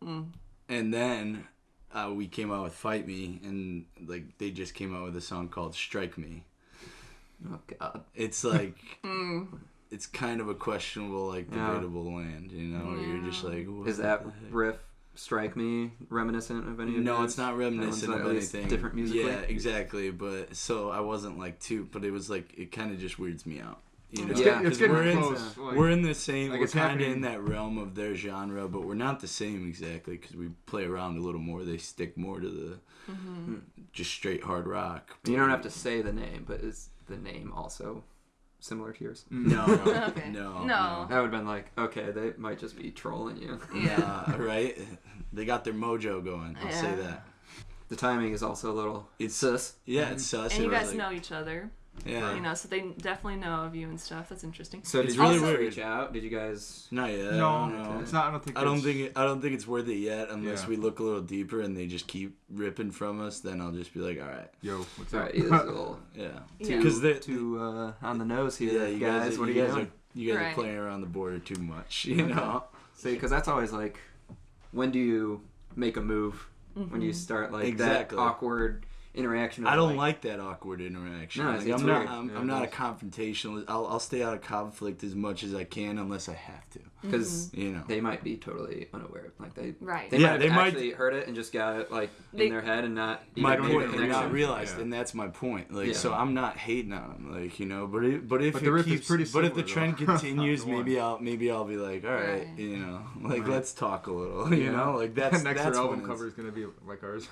And then we came out with "Fight Me," and like they just came out with a song called "Strike Me." Oh God. It's like it's kind of a questionable, like Yeah. debatable land, you know. Where you're just like, what Is the that heck? riff "Strike Me" reminiscent of any of No, yours? it's not reminiscent That of one's at least anything. different musically? Yeah, exactly. But so I wasn't like too, but it was like it kind of just weirds me out. You know, Yeah, it's 'Cause getting we're in, close. Like, we're in the same. like We're it's kind of happening. in that realm of their genre, but we're not the same exactly because we play around a little more. They stick more to the just straight hard rock. You don't have to say the name, but is the name also similar to yours? No, Okay. no, No. That would have been like, okay, they might just be trolling you. Yeah. Right? They got their mojo going. I'll say Yeah. that. The timing is also a little It's sus. Yeah, it's sus. And you It was guys like- know each other, Yeah. you know, so they definitely know of you and stuff. That's interesting. So It's did you really guys weird. reach out? Did you guys? Not yet. No, No. it's not. I don't think. I don't it's- think it's worth it yet unless Yeah. we look a little deeper and they just keep ripping from us. Then I'll just be like, all right, Yo, what's All up? right, this is a little yeah, Yeah. because they too on the nose here, you guys. What are you doing? You guys Right. are playing around the border too much, you know. See, because that's always like, when do you make a move? When you start like Exactly. that awkward interaction. Of I don't like that awkward interaction. No, Like, it's I'm weird. not. I'm, Yeah, I'm it not a is. confrontationalist. I'll stay out of conflict as much as I can unless I have to. because You know. they might be totally unaware. Like they Right. they Yeah, might have they might- actually heard it and just got it like They- in their head and not even My made a point, and connection. not realized, Yeah. and that's my point. Like, Yeah. so I'm not hating on them, like, you know. But if But the it riff is keeps, pretty but if the similar, trend though. continues, The one. maybe I'll be like, all right, Right. you know, like Right. let's talk a little, you Yeah. know, like that's next that's year when album it's- cover is gonna be like ours.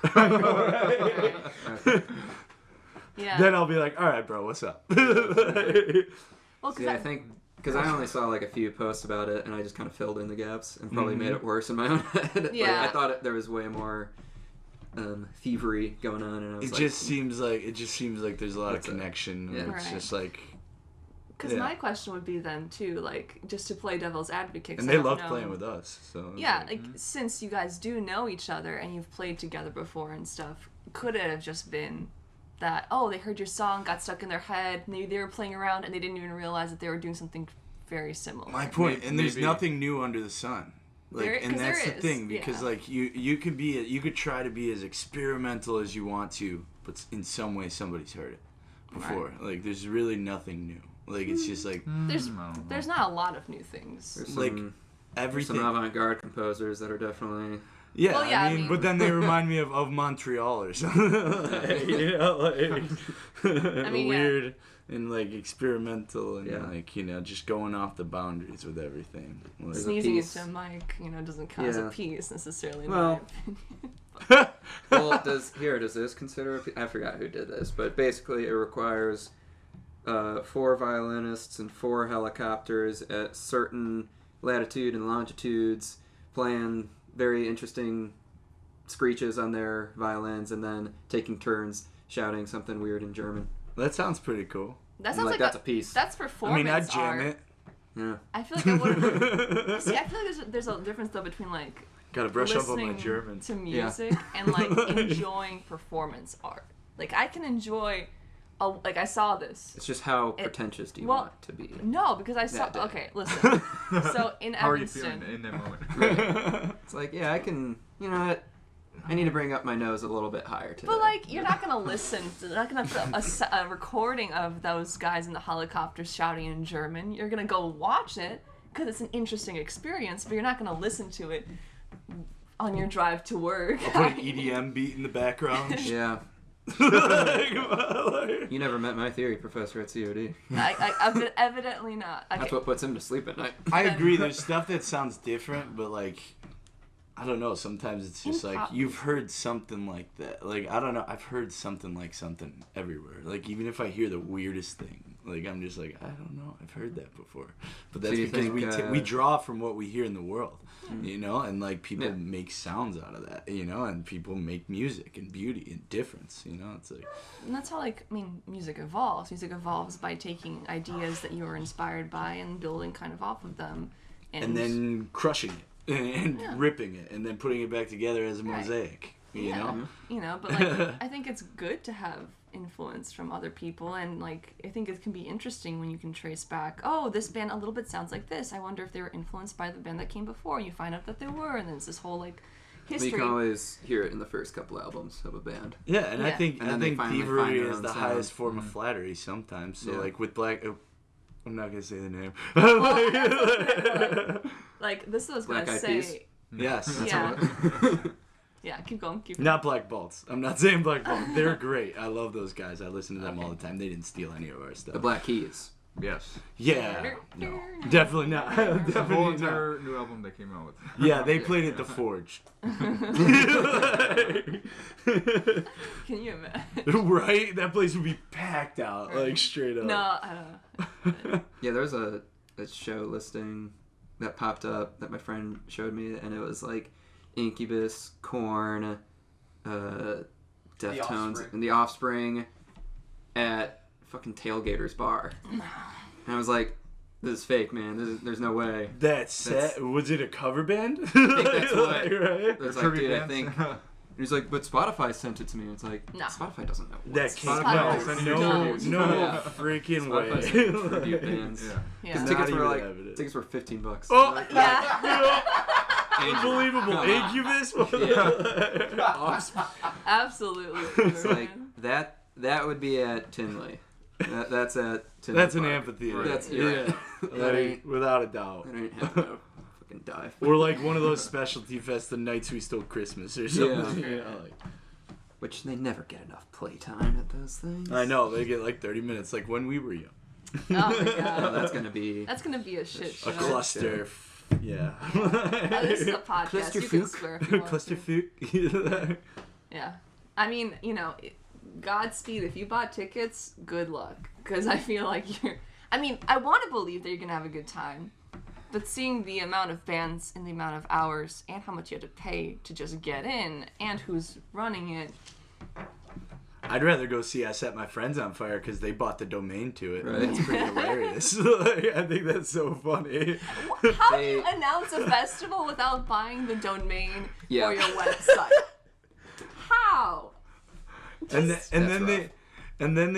Yeah. Then I'll be like, all right, bro, what's up? Well, 'cause Yeah, I think because I only saw like a few posts about it and I just kind of filled in the gaps and probably made it worse in my own head. Like, Yeah. I thought there was way more thievery going on, and I was It like, just seems like there's a lot of What's that? connection. Yeah. And it's Right. just like, Because Yeah. my question would be then too, like, just to play devil's advocate. 'cause and I they don't love know- playing with us. So it's Yeah, like since you guys do know each other and you've played together before and stuff, could it have just been that they heard your song, got stuck in their head, maybe they were playing around and they didn't even realize that they were doing something very similar. my point, and there's Maybe. nothing new under the sun. Like, There- and 'cause that's there the is, thing, because yeah. like you could try to be as experimental as you want to, but in some way somebody's heard it before. Like, there's really nothing new. Like, it's just like There's not a lot of new things. there's like some everything. avant-garde composers that are definitely Yeah, Well, yeah, I I mean, mean- but then they remind me of Montreal or something. Like, you know, like mean, yeah. weird and like experimental and Yeah. like, you know, just going off the boundaries with everything. Like, There's a Sneezing piece. into a mic, doesn't cause a Yeah. piece necessarily. In Well, my opinion. well, does this consider? I forgot who did this, but basically it requires 4 violinists and 4 helicopters at certain latitude and longitudes playing very interesting screeches on their violins and then taking turns shouting something weird in German. that sounds pretty cool. That And, sounds like that's a piece. that's I performance mean, I'd jam art. it. Yeah. I feel like I would. See, I feel like there's a difference though between like Gotta brush up on my listening German. to music and like enjoying performance art. Like I can enjoy, like I saw this. It's just how pretentious do you well, want to be? No, because I saw. That day. Okay, listen. So in How are you Evanston, feeling in that moment? It's like, yeah, I can, you know what? I need to bring up my nose a little bit higher today. but like you're not gonna listen. You're not gonna put a recording of those guys in the helicopters shouting in German. You're gonna go watch it because it's an interesting experience, but you're not gonna listen to it on your drive to work. Put an EDM beat in the background. Yeah. Like, You never met my theory professor at COD. Evidently not. Okay. That's what puts him to sleep at night. I agree. There's stuff that sounds different, but like, I don't know. Sometimes it's just In like pop- you've heard something like that. Like, I don't know. I've heard something like something everywhere. Like, even if I hear the weirdest thing, like I'm just like, I don't know. I've heard that before. But that's So you because think, we draw from what we hear in the world, you know, and like people Yeah. make sounds out of that, you know, and people make music and beauty and difference, you know. It's like, And that's how, like, I mean, music evolves. Music evolves by taking ideas that you were inspired by and building kind of off of them. and then crushing it and Yeah. ripping it and then putting it back together as a Right. mosaic, you know. But, like, I think it's good to have influence from other people. And, like, I think it can be interesting when you can trace back, oh, this band a little bit sounds like this. I wonder if they were influenced by the band that came before. And you find out that they were. And then it's this whole, like, But you history. can always hear it in the first couple albums of a band. Yeah, and I Yeah. think And I then they think finally find thievery their is own the sound. highest form of flattery sometimes. So Yeah. like with Black, I'm not gonna say the name. Like, this was Black going to Eyed Peas? say... Yes, Yeah. Yeah, keep going. not Black Bolts. I'm not saying Black Bolts. They're great. I love those guys. I listen to them all the time. They didn't steal any of our stuff. The Black Keys. Yes. Yeah. No. Definitely not. The whole Definitely not. entire new album they came out with. Yeah, they played at the Forge. Can you imagine? Right? That place would be packed out, like straight up. No, I don't know. Yeah, there was a show listing that popped up that my friend showed me, and it was like Incubus, Korn, Deftones, and The Offspring at fucking Tailgater's Bar. And I was like, this is fake, man. There's no way. That's was it a cover band? I think that's what. Right? It's like, dude, I think. And he's like, but Spotify sent it to me. It's like, No. Spotify doesn't know. That can't Spotify no, is no, Yeah. freaking Spotify's way. like tribute bands. Yeah. Yeah. Because tickets Not were even like evident. tickets were $15. Oh, Yeah. unbelievable! Come on. Incubus. Absolutely. It's like that would be at Tinley. That's at Tinley That's an Park. amphitheater. That's yeah, That ain't without a doubt. that ain't happening. Fucking dive. Or like one of those specialty fests, the Nights We Stole Christmas or something. Yeah. You know, like, Which they never get enough playtime at those things. I know they get like 30 minutes, like when we were young. Oh my Oh, god. that's gonna be. That's gonna be a shit show. A cluster. Yeah. This is a podcast. You can Clusterfuck. swear if you want to. Clusterfuck. Yeah. I mean, Godspeed. If you bought tickets, good luck. Because I feel like you're... I mean, I want to believe that you're going to have a good time. But seeing the amount of bands and the amount of hours and how much you have to pay to just get in and who's running it... I'd rather go see I Set My Friends on Fire because they bought the domain to it. Right. And that's pretty hilarious. Like, I think that's so funny. How do you announce a festival without buying the domain Yeah. for your website? How? And then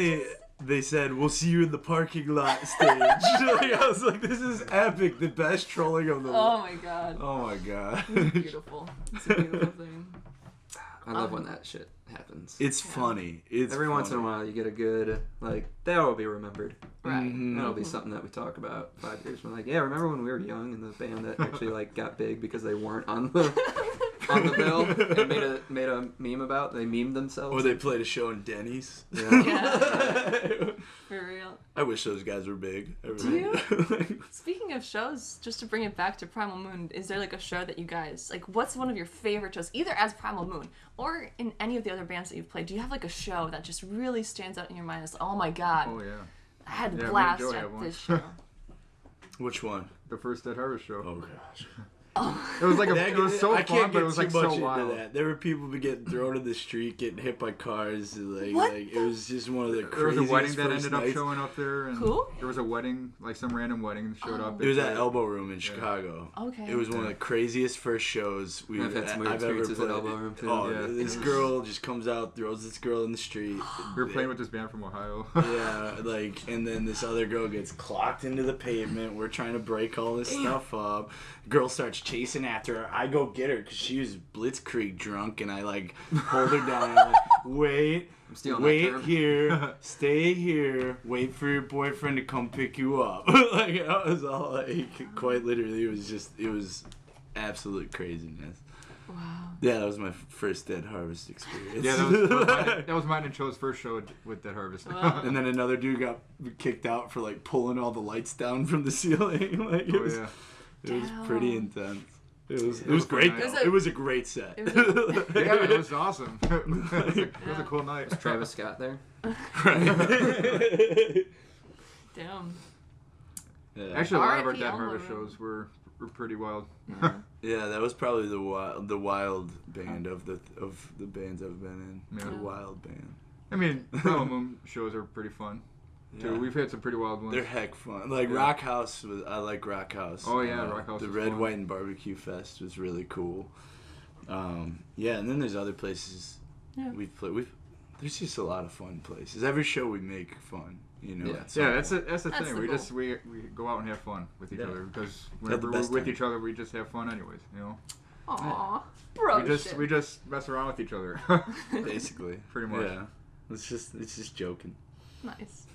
they said, "We'll see you in the parking lot stage." Like, I was like, "This is epic! The best trolling of the Oh my god. Oh my god! It's beautiful. It's a beautiful thing. I love when that shit happens. It's funny. It's Every once in a funny. while, you get a good that will be remembered. Right. Mhm. That'll be something that we talk about 5 years from. Like, yeah, remember when we were young and the band that actually got big because they weren't on the bill and made a meme about. They memed themselves. Or they played a show in Denny's. Yeah. Yeah. For real. I wish those guys were big. I Do really- Speaking of shows, just to bring it back to Primal Moon, is there like a show that you guys what's one of your favorite shows, either as Primal Moon or in any of the other bands that you've played? Do you have like a show that just really stands out in your mind as, oh my god, Oh yeah. I had Yeah, a me and blast Joey at have one. this show? Which one? The first Dead Harvest show. Oh gosh. It was like That- it was so I fun, can't but get it was too like much so into wild. that. There were people getting thrown in the street, getting hit by cars. And What it was just one of the There was craziest a wedding that first ended up nights. showing up there, and Who? there was a wedding, like some random wedding that showed up. It was at the- Elbow Room in Chicago. Okay. It was one of the craziest first shows I've had some weird I've ever experiences at played. Elbow Room, too. Oh, Yeah. this girl just comes out, throws this girl in the street. We were playing with this band from Ohio. Yeah, and then this other girl gets clocked into the pavement. We're trying to break all this stuff up. Girl starts chasing after her. I go get her because she was blitzkrieg drunk, and I hold her down. I'm like, wait, I'm stealing that wait term. here, stay here, wait for your boyfriend to come pick you up. I was all quite literally, it was absolute craziness. Wow. Yeah, that was my first Dead Harvest experience. Yeah, that was mine and Cho's first show with Dead Harvest. Wow. And then another dude got kicked out for pulling all the lights down from the ceiling. Oh yeah. It was pretty intense. It was was great nice. though. It was a great set. It was Yeah, it was awesome. It was a cool night. Travis Scott there. Damn. Yeah. Actually, a lot of our R.I.P. Dead Elbow Harvest Room. shows were pretty wild. Yeah, that was probably the wild band of the bands I've been in. Yeah. The wild band. I mean, Primal Moon shows are pretty fun too. Yeah. We've had some pretty wild ones. They're heck fun. Yeah. Rock House I like Rock House. Oh, yeah, Rock House The was Red, fun. White, and Barbecue Fest was really cool. Yeah, and then there's other places Yeah. we've played. There's just a lot of fun places. Every show we make fun. Yeah. at some Yeah, that's point. the That's thing. the We goal. just we go out and have fun with each Yeah. other because Had the whenever we're best with time. each other, we just have fun anyways. You know, Aww. Bro, we just mess around with each other. Basically. Pretty much. Yeah. It's just joking. Nice.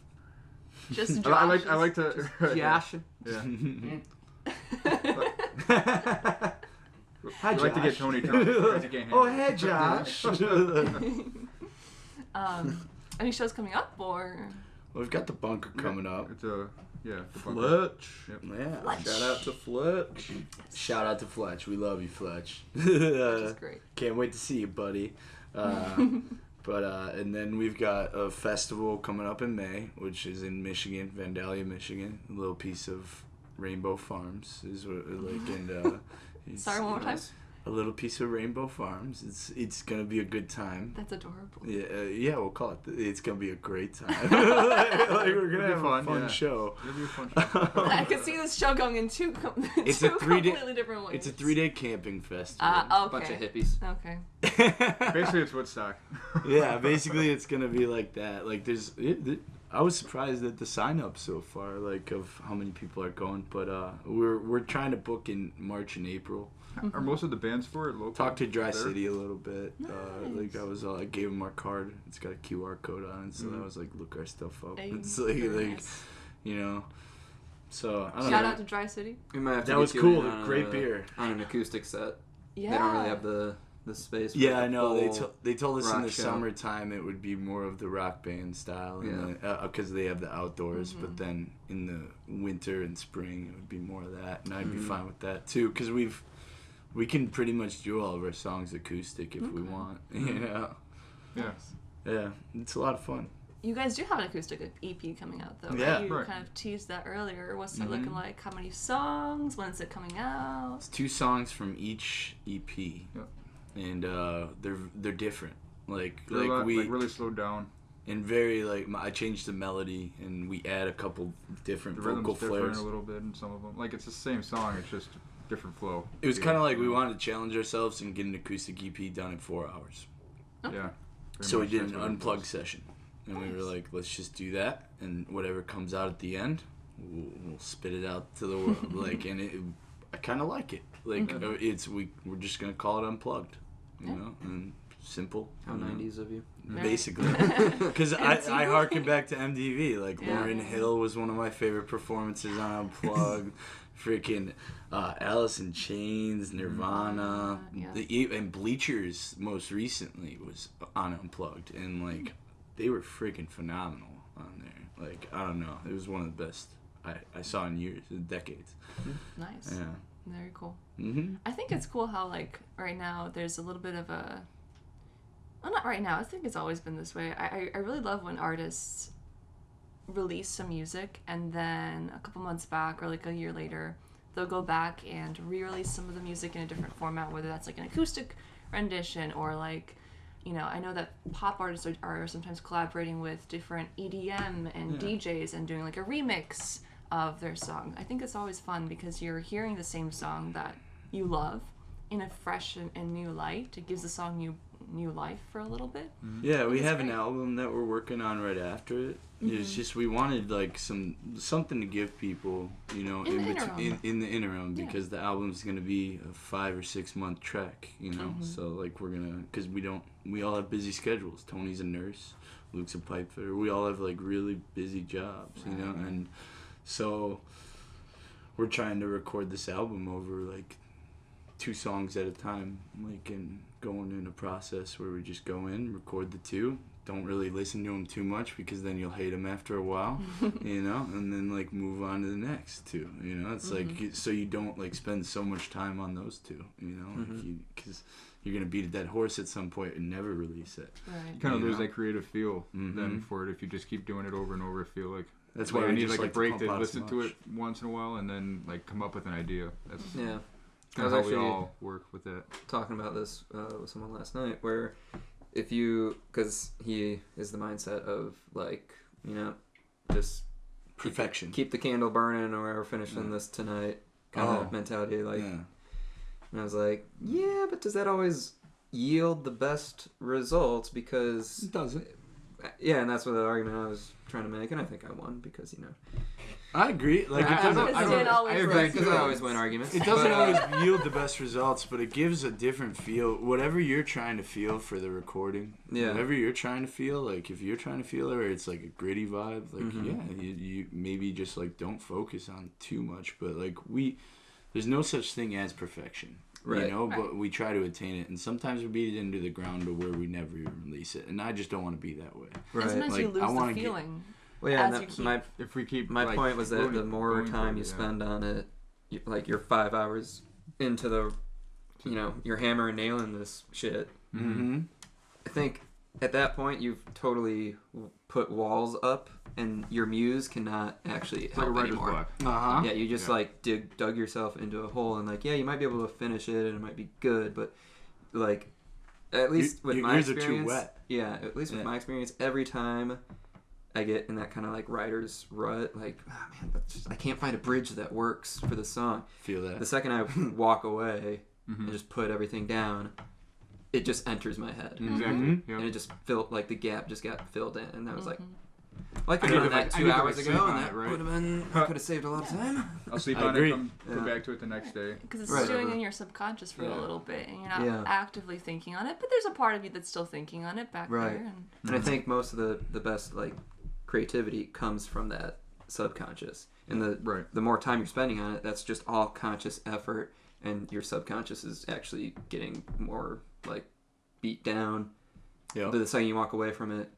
Just Josh. I like to. Josh. Yeah. Hi, I like to get Tony drunk because he can't handle Oh, it. hey, Josh. Any shows coming up or? We've got the bunker coming up. It's a Yeah. The bunker. Fletch. Yep. Yeah. Shout out to Fletch. Shout out to Fletch. We love you, Fletch. Which is great. Can't wait to see you, buddy. And then we've got a festival coming up in May, which is in Michigan, Vandalia, Michigan. A little piece of Rainbow Farms is what it's, Sorry, one more time. A little piece of Rainbow Farms. It's gonna be a good time. That's adorable. Yeah, we'll call it. It's gonna be a great time. like we're gonna have a fun show. It'll be a fun show. I can see this show going in two It's two a 3-day completely different ways. It's a 3-day camping festival. Okay. Bunch of hippies. Okay. Basically, it's Woodstock. Yeah, basically it's gonna be like that. Like I was surprised at the sign up so far, like of how many people are going. But we're trying to book in March and April. Are most of the bands for it local? Talked to Dry there? City a little bit. Nice. I gave them our card. It's got a QR code on it, so I was like, look our stuff up. Hey, It's like nice. you know. So I don't Shout know. out to Dry City. We might have to That get was you cool. in on Great beer. on an acoustic set. Yeah. They don't really have the space. For Yeah, like I a know. full They told us in rock the show. summertime it would be more of the rock band style, because they have the outdoors. But then in the winter and spring, it would be more of that, and I'd be fine with that too, because we can pretty much do all of our songs acoustic if we want. You know. Yeah. Yeah, it's a lot of fun. You guys do have an acoustic EP coming out, though. Yeah. Right? You Right. kind of teased that earlier. What's it looking like? How many songs? When is it coming out? It's 2 songs from each EP, Yep. and they're different. Like They're a lot, we really slowed down. and very I changed the melody and we add a couple different The vocal rhythm's different flares. a little bit in some of them. Like it's the same song, it's just different flow. It was kind of like we wanted to challenge ourselves and get an acoustic EP done in 4 hours. Yeah. very So we much did that's an what it unplugged was. session, and we were like, let's just do that, and whatever comes out at the end, we'll spit it out to the world. I kind of like it. Like we're just gonna call it unplugged, you know, and simple. How you know? 90s of you. Basically, because I harken back to MTV. Like Yeah. Lauryn Hill was one of my favorite performances on Unplugged. Freaking Alice in Chains, Nirvana, Yeah. and Bleachers most recently was on Unplugged, and like they were freaking phenomenal on there. Like I don't know, it was one of the best I saw in years, decades. Nice. Yeah. Very cool. Mhm. I think it's cool how, like, right now there's a little bit of a... Well, not right now. I think it's always been this way. I really love when artists release some music and then a couple months back or like a year later, they'll go back and re-release some of the music in a different format, whether that's like an acoustic rendition or like, you know, I know that pop artists are sometimes collaborating with different EDM and DJs and doing like a remix of their song. I think it's always fun because you're hearing the same song that you love in a fresh and new light. It gives the song new life for a little bit. Yeah, we It's have great. an album that we're working on right after it. It's just we wanted like something to give people, you know, In the interim. in the interim, Yeah. because the album's gonna be a 5 or 6 month trek, you know. So like because we all have busy schedules. Tony's a nurse, Luke's a pipe fitter. We all have like really busy jobs, you know, and so we're trying to record this album over like 2 songs at a time, like, and going in a process where we just go in, record the 2, don't really listen to them too much because then you'll hate them after a while, you know, and then like move on to the next 2, you know. It's like so you don't like spend so much time on those 2, you know, because you're gonna beat a dead horse at some point and never release it. Right. You kind of You lose know? that creative feel then for it if you just keep doing it over and over. I feel like That's like, why I I need just like like a to break pump to out listen as to much. it once in a while and then like come up with an idea. That's Yeah. kind of I how was we actually all work with that. talking about this with someone last night, where if you, because he is the mindset of like, you know, just Perfection. keep the candle burning or we're finishing this tonight kind of mentality. Like, Yeah. and I was like, yeah, but does that always yield the best results? Because It doesn't. yeah, and that's what the argument I was trying to make, and I think I won because, you know, I agree. Like I it doesn't. Because it always I agree, does. because I always win arguments. It doesn't But, always yield the best results, but it gives a different feel. Whatever you're trying to feel for the recording, Yeah. whatever you're trying to feel, like if you're trying to feel it, or it's like a gritty vibe, like you maybe just like don't focus on too much. But like there's no such thing as perfection, Right. you know. But we try to attain it, and sometimes we beat it into the ground to where we never even release it. And I just don't want to be that way. Right. And sometimes Like, you lose I the wanna get- feeling. Well, yeah, as and you that, keep. If we keep my like, point was that going- the more going time for you it, spend on it, like you're 5 hours into the, you're hammer and nailing this shit. Mm-hmm. I think at that point you've totally put walls up, and your muse cannot actually It's like a help writer's anymore. block. Uh-huh. Yeah, you just like dug yourself into a hole, and like you might be able to finish it, and it might be good, but like at least with your my ears are too experience, wet. yeah, at least with my experience, every time I get in that kind of like writer's rut, like I can't find a bridge that works for the song. Feel that. The second I walk away and just put everything down, it just enters my head. Exactly. Yep. And it just filled, like the gap just got filled in, and I was like, well, I I could need have to, done like, that I 2 need to, hours like, ago, sleep and on that it, right? would have been, I could have saved a lot of time. I'll sleep I on agree. it, come back to it the next day. Because it's Right. stewing in your subconscious for a little bit, and you're not Yeah. actively thinking on it, but there's a part of you that's still thinking on it back Right. there. And I think most of the best like creativity comes from that subconscious, and the more time you're spending on it, that's just all conscious effort, and your subconscious is actually getting more like beat down. Yeah. But the second you walk away from it,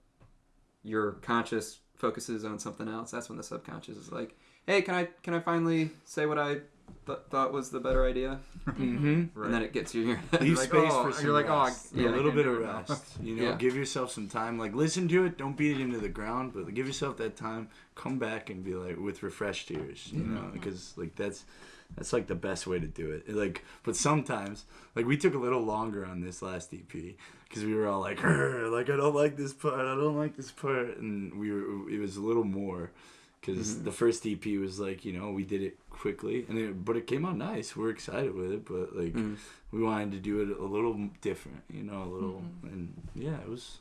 your conscious focuses on something else. That's when the subconscious is like, hey, can I finally say what I thought was the better idea? Mm-hmm. Right. And then it gets you in your head. Leave like, space oh, for and some you're like, oh, rest. yeah, a I little can't bit do of it now. rest. Yeah. Give yourself some time. Like, listen to it. Don't beat it into the ground, but give yourself that time. Come back and be like with refreshed ears. You know, because like that's like the best way to do it. Like, but sometimes like we took a little longer on this last EP because we were all like, I don't like this part. I don't like this part, and it was a little more. Because the first EP was like, we did it quickly, but it came out nice. We're excited with it, but like we wanted to do it a little different, a little, and yeah, it was.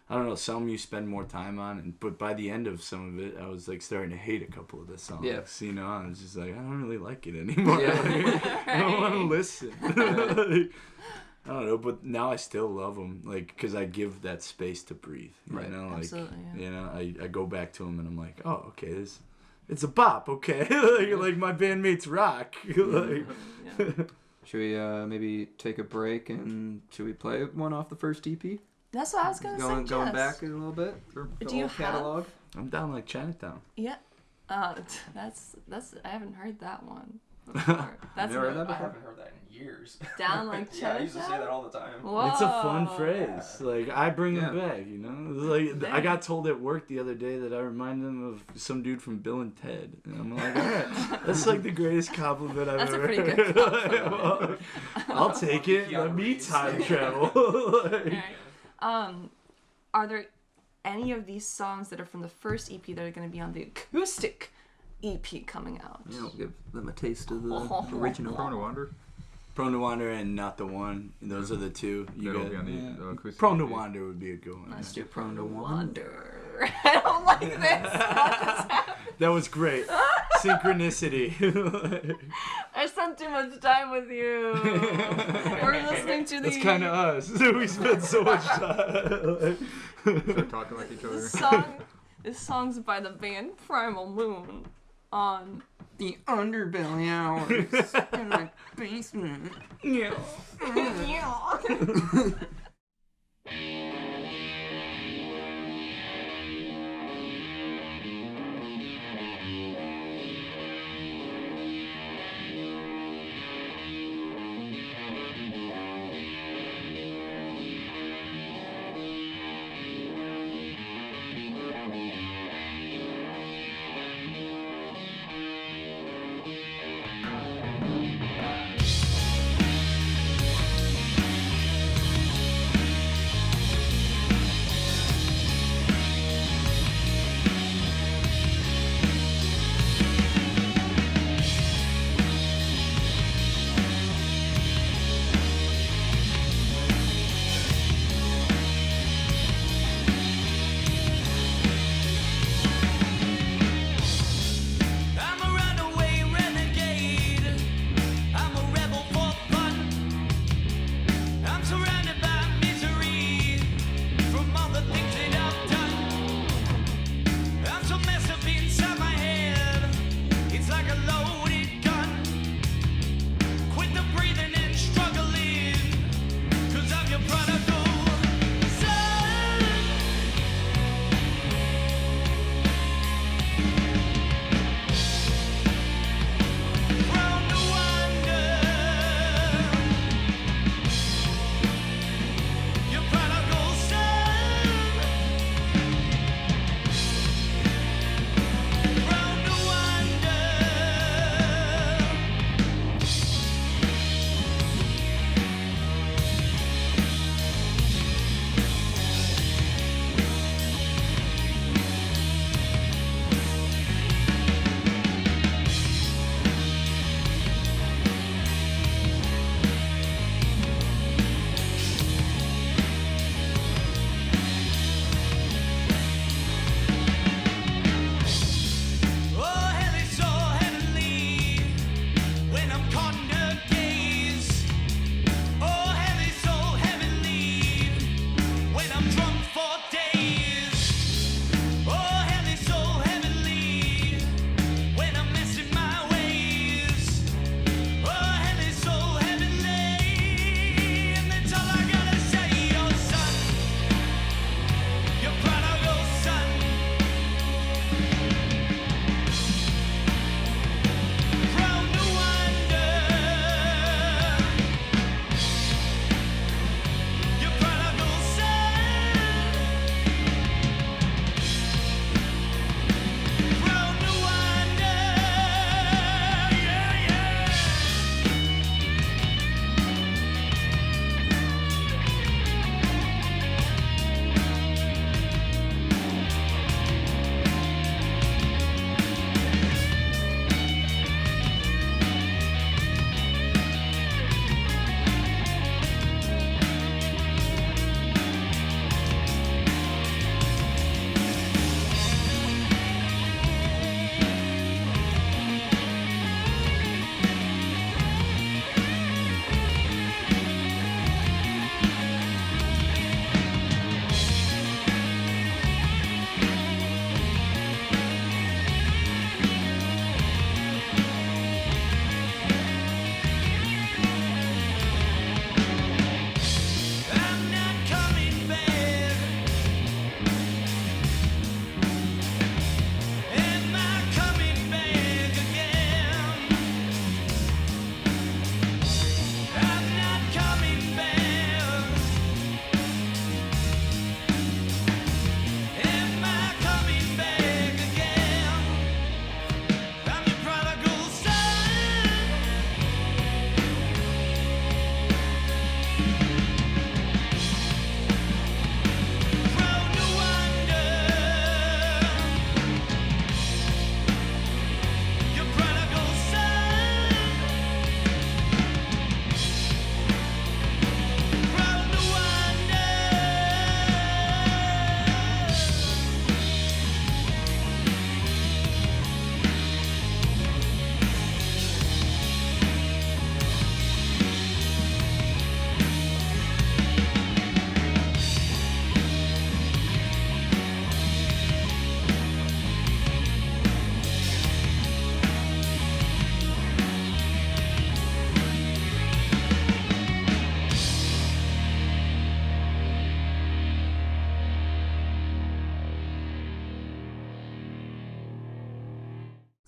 I don't know. Some you spend more time on, but by the end of some of it, I was like starting to hate a couple of the songs. Yeah. I was just like, I don't really like it anymore. Yeah. Like, I don't want to listen. Like, I don't know, but now I still love them, like, because I give that space to breathe. Like, Absolutely, yeah. I go back to them and I'm like, oh, okay, it's a bop, okay, like my bandmates rock. Like, Should we maybe take a break, and should we play one off the first EP? That's what I was going to suggest. Going back a little bit. The Do you old have- catalog. I'm down like Chinatown. Yeah. That's I haven't heard that one before. That's Never heard that I before? haven't heard that in years. down like Yeah, I used to say Chinatown? that all the time. Whoa. It's a fun phrase. Like, I bring them Yeah. back, Like, I got told at work the other day that I remind them of some dude from Bill and Ted. And I'm like, all right, that's like the greatest compliment I've That's a ever pretty heard. good compliment. Well, I'll take it. Let me time travel. Like, Alright. Are there any of these songs that are from the first EP that are going to be on the acoustic EP coming out? Yeah, we'll give them a taste of the original. Prone to Wander. Prone to Wander and Not the One. Those are the two. That'll be on the acoustic Prone to EP. Wander would be a good one. Let's do Prone to Wander. I don't like this. That was great. Synchronicity. I spent too much time with you. We're listening to the. That's kind of us. We spend so much time. Start talking like each other. This song's by the band Primal Moon on The Underbelly Hours in my basement. Yeah.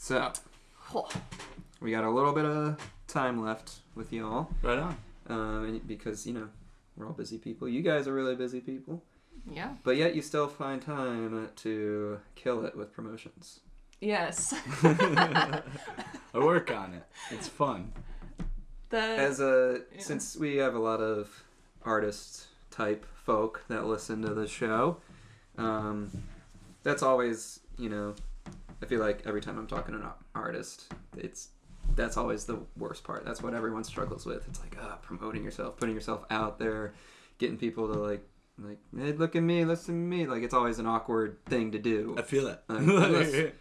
So, Oh, we got a little bit of time left with y'all. Right on. Because, we're all busy people. You guys are really busy people. yeah. But yet you still find time to kill it with promotions. Yes. I work on it. It's fun. Since we have a lot of artist type folk that listen to the show, that's always, I feel like every time I'm talking to an artist, that's always the worst part. That's what everyone struggles with. It's like, promoting yourself, putting yourself out there, getting people to like, hey, look at me, listen to me. Like, it's always an awkward thing to do. I feel it. Unless,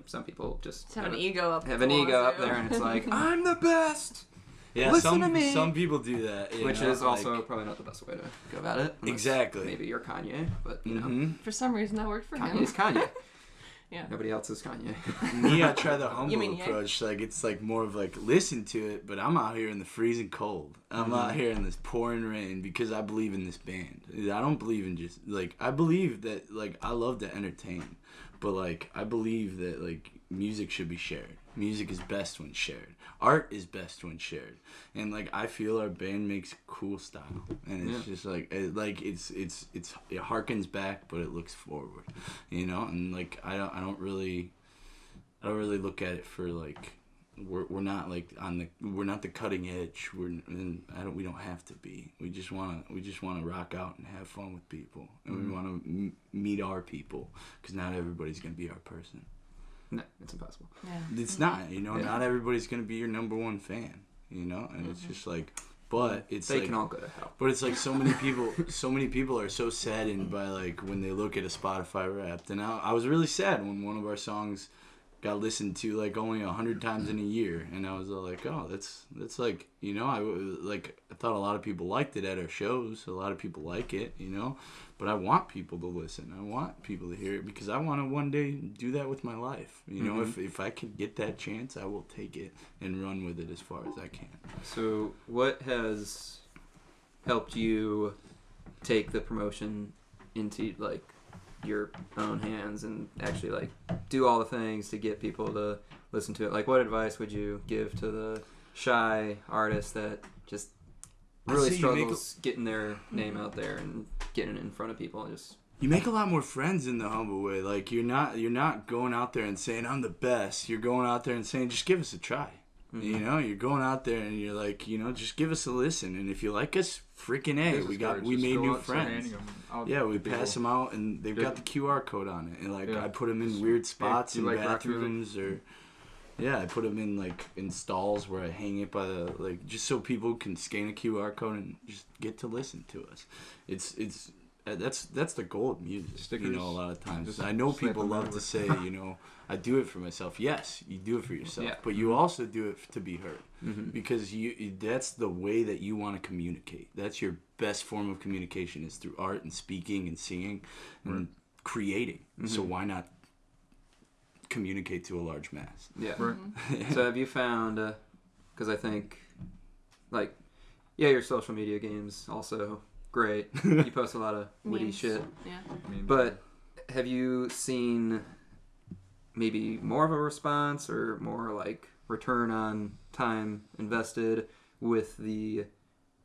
some people just have an ego up. Have an ego up there, and it's like, I'm the best. Yeah, listen to me. Some people do that, which is also probably not the best way to go about it. Exactly. Maybe you're Kanye, but For some reason, that worked for him. Kanye's Kanye. Yeah. Nobody else is Kanye. Me, I try the humble mean, yeah. approach. Like, it's like more of like, listen to it, but I'm out here in the freezing cold. I'm out here in this pouring rain because I believe in this band. I don't believe in just like, I believe that like I love to entertain, but like I believe that like music should be shared. Music is best when shared. Art is best when shared. And like I feel our band makes cool style, and it's just like it harkens back, but it looks forward, And like I don't really look at it for like we're not like we're not the cutting edge. We don't have to be. We just wanna rock out and have fun with people, and we want to meet our people, because not everybody's gonna be our person. No, it's impossible. Yeah. It's not, not everybody's going to be your number one fan, and it's just like, but it's they like, can all go to hell. But it's like so many people are so saddened by like when they look at a Spotify Wrapped, and I was really sad when one of our songs got listened to like only 100 times in a year, and I was like, oh, that's like, I thought a lot of people liked it at our shows, a lot of people like it, but I want people to listen, I want people to hear it, because I want to one day do that with my life, if I can get that chance, I will take it and run with it as far as I can. So what has helped you take the promotion into like your own hands and actually like do all the things to get people to listen to it? Like, what advice would you give to the shy artist that just really struggles getting their name out there and getting it in front of people? And just you make a lot more friends in the humble way. Like, you're not going out there and saying I'm the best. You're going out there and saying, just give us a try. You're going out there and you're like, just give us a listen, and if you like us, freaking A, we made new friends. Yeah, we pass them out, and they've got the QR code on it, and like I put them in weird spots in bathrooms, or I put them in like in stalls where I hang it by the just so people can scan a QR code and just get to listen to us. It's that's the goal of music. Stickers, a lot of times. I know people love to say, I do it for myself. Yes, you do it for yourself, but you also do it to be heard, because that's the way that you want to communicate. That's your best form of communication, is through art and speaking and singing and creating. So why not communicate to a large mass? So have you found, because I think your social media games also great. You post a lot of witty shit. Yeah. But have you seen maybe more of a response or more like return on time invested with the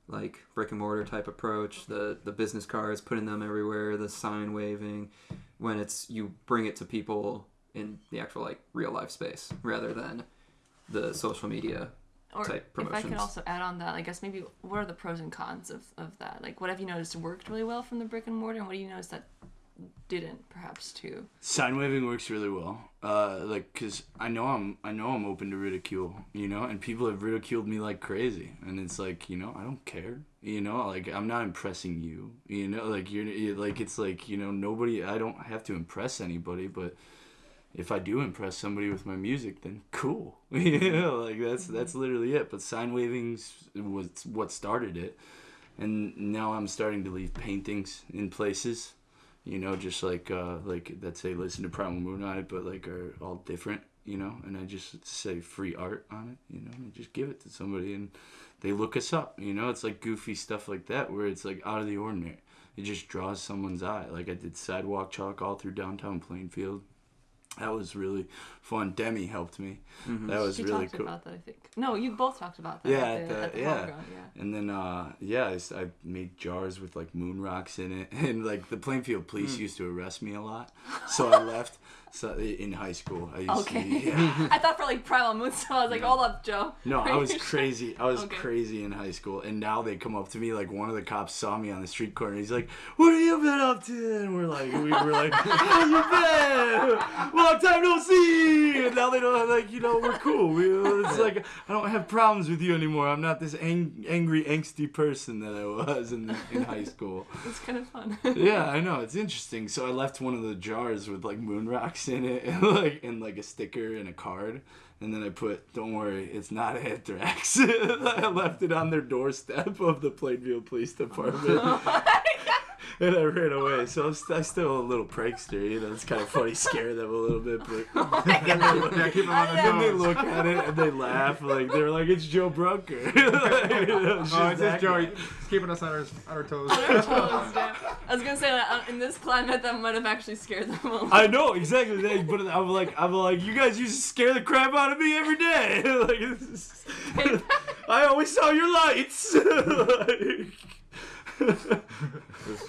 like brick and mortar type approach, the business cards, putting them everywhere, the sign waving, when it's you bring it to people in the actual like real life space rather than the social media type promotions? If I could also add on that, I guess maybe what are the pros and cons of that? Like, what have you noticed worked really well from the brick and mortar, and what do you notice that didn't, perhaps, too? Sign waving works really well. Cause I know I'm open to ridicule, and people have ridiculed me like crazy, and it's like, I don't care, like I'm not impressing you, like you're like, it's like, nobody, I don't have to impress anybody, but if I do impress somebody with my music, then cool, like that's literally it. But sign waving was what started it, and now I'm starting to leave paintings in places. Just like that say listen to Primal Moon on it, but like are all different, and I just say free art on it, and just give it to somebody and they look us up, it's like goofy stuff like that where it's like out of the ordinary. It just draws someone's eye. Like I did sidewalk chalk all through downtown Plainfield, That was really fun. Demi helped me. Mm-hmm. That was She really talked cool. about that, I think. No, you both talked about that. Yeah, at the yeah. campground, yeah. And then, I made jars with like moon rocks in it, and like the Plainfield police used to arrest me a lot, so I left. So in high school, I used to. Yeah. I thought for like Primal Moon, so I was like, hold up, Joe. No, Are I was you sure? crazy. I was Okay. crazy in high school, and now they come up to me. Like one of the cops saw me on the street corner. He's like, "What have you been up to?" And we were like, "How you been? Long time no see." And now they don't we're cool. It's like I don't have problems with you anymore. I'm not this angry, angsty person that I was in high school. It's kind of fun. Yeah, I know, it's interesting. So I left one of the jars with like moon rocks in it, and like a sticker and a card, and then I put, "Don't worry, it's not anthrax." I left it on their doorstep of the Plainfield Police Department. And I ran away, so I'm still a little prankster, you know. It's kind of funny, scare them a little bit, but Yeah, keep them on the then they nose. look at it and they laugh, like they're like, "It's Joe Brunker." Oh, it's just Joey. He's keeping us on our toes. I was gonna say that in this climate, that might have actually scared them a little. I know exactly that, but I'm like, you guys used to scare the crap out of me every day. Like, I always saw your lights.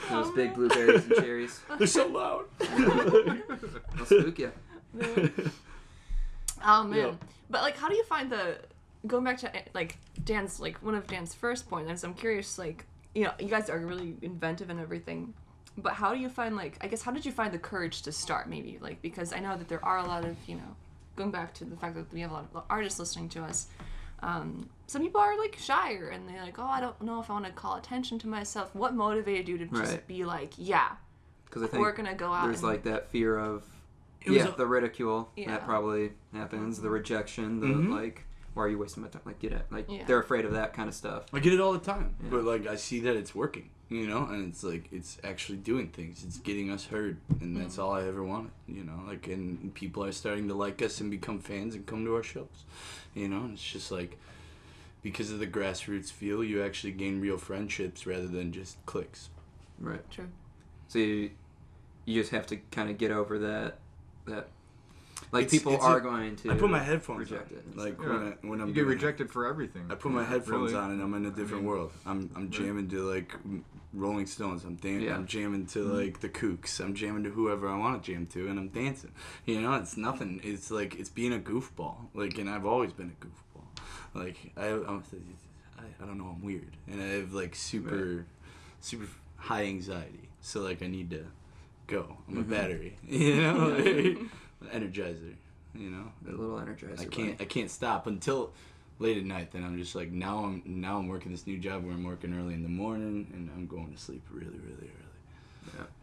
Those big blueberries and cherries. They're so loud. They'll spook you. Oh man, Yeah. but like, how do you find going back to like Dan's, like one of Dan's first points? I'm curious, like, you know, you guys are really inventive and everything, but how do you find, like, I guess, how did you find the courage to start? Maybe like, because I know that there are a lot of, you know, going back to the fact that we have a lot of artists listening to us. Some people are like shyer and they're like, "Oh, I don't know if I want to call attention to myself." What motivated you to just Right. be like, "Yeah, Because I think we're gonna go out"? there's like that fear of the ridicule Yeah. that probably happens, the rejection, the like, why are you wasting my time? Like, get it. Like, Yeah. they're afraid of that kind of stuff. I get it all the time, Yeah. but like I see that it's working, you know, and it's like it's actually doing things. It's getting us heard, and that's all I ever wanted, you know. Like, and people are starting to like us and become fans and come to our shows, you know. And it's just like, because of the grassroots feel, you actually gain real friendships rather than just cliques. Right. True. So you just have to kind of get over that like, It's- people it's are a- going to I put my headphones reject on. it. Like Yeah. when I'm You get doing- rejected for everything. I put my headphones Really. on and I'm in a different world. I'm jamming to like Rolling Stones. I'm jamming to like the Kooks. I'm jamming to whoever I want to jam to, and I'm dancing. You know, it's nothing. It's like it's being a goofball. Like, and I've always been a goofball. Like I don't know. I'm weird, and I have like super high anxiety. So like I need to go. I'm a battery. You know, like, energizer. You know, A little energizer. I can't stop until late at night. Then I'm just like, now I'm working this new job where I'm working early in the morning and I'm going to sleep really early.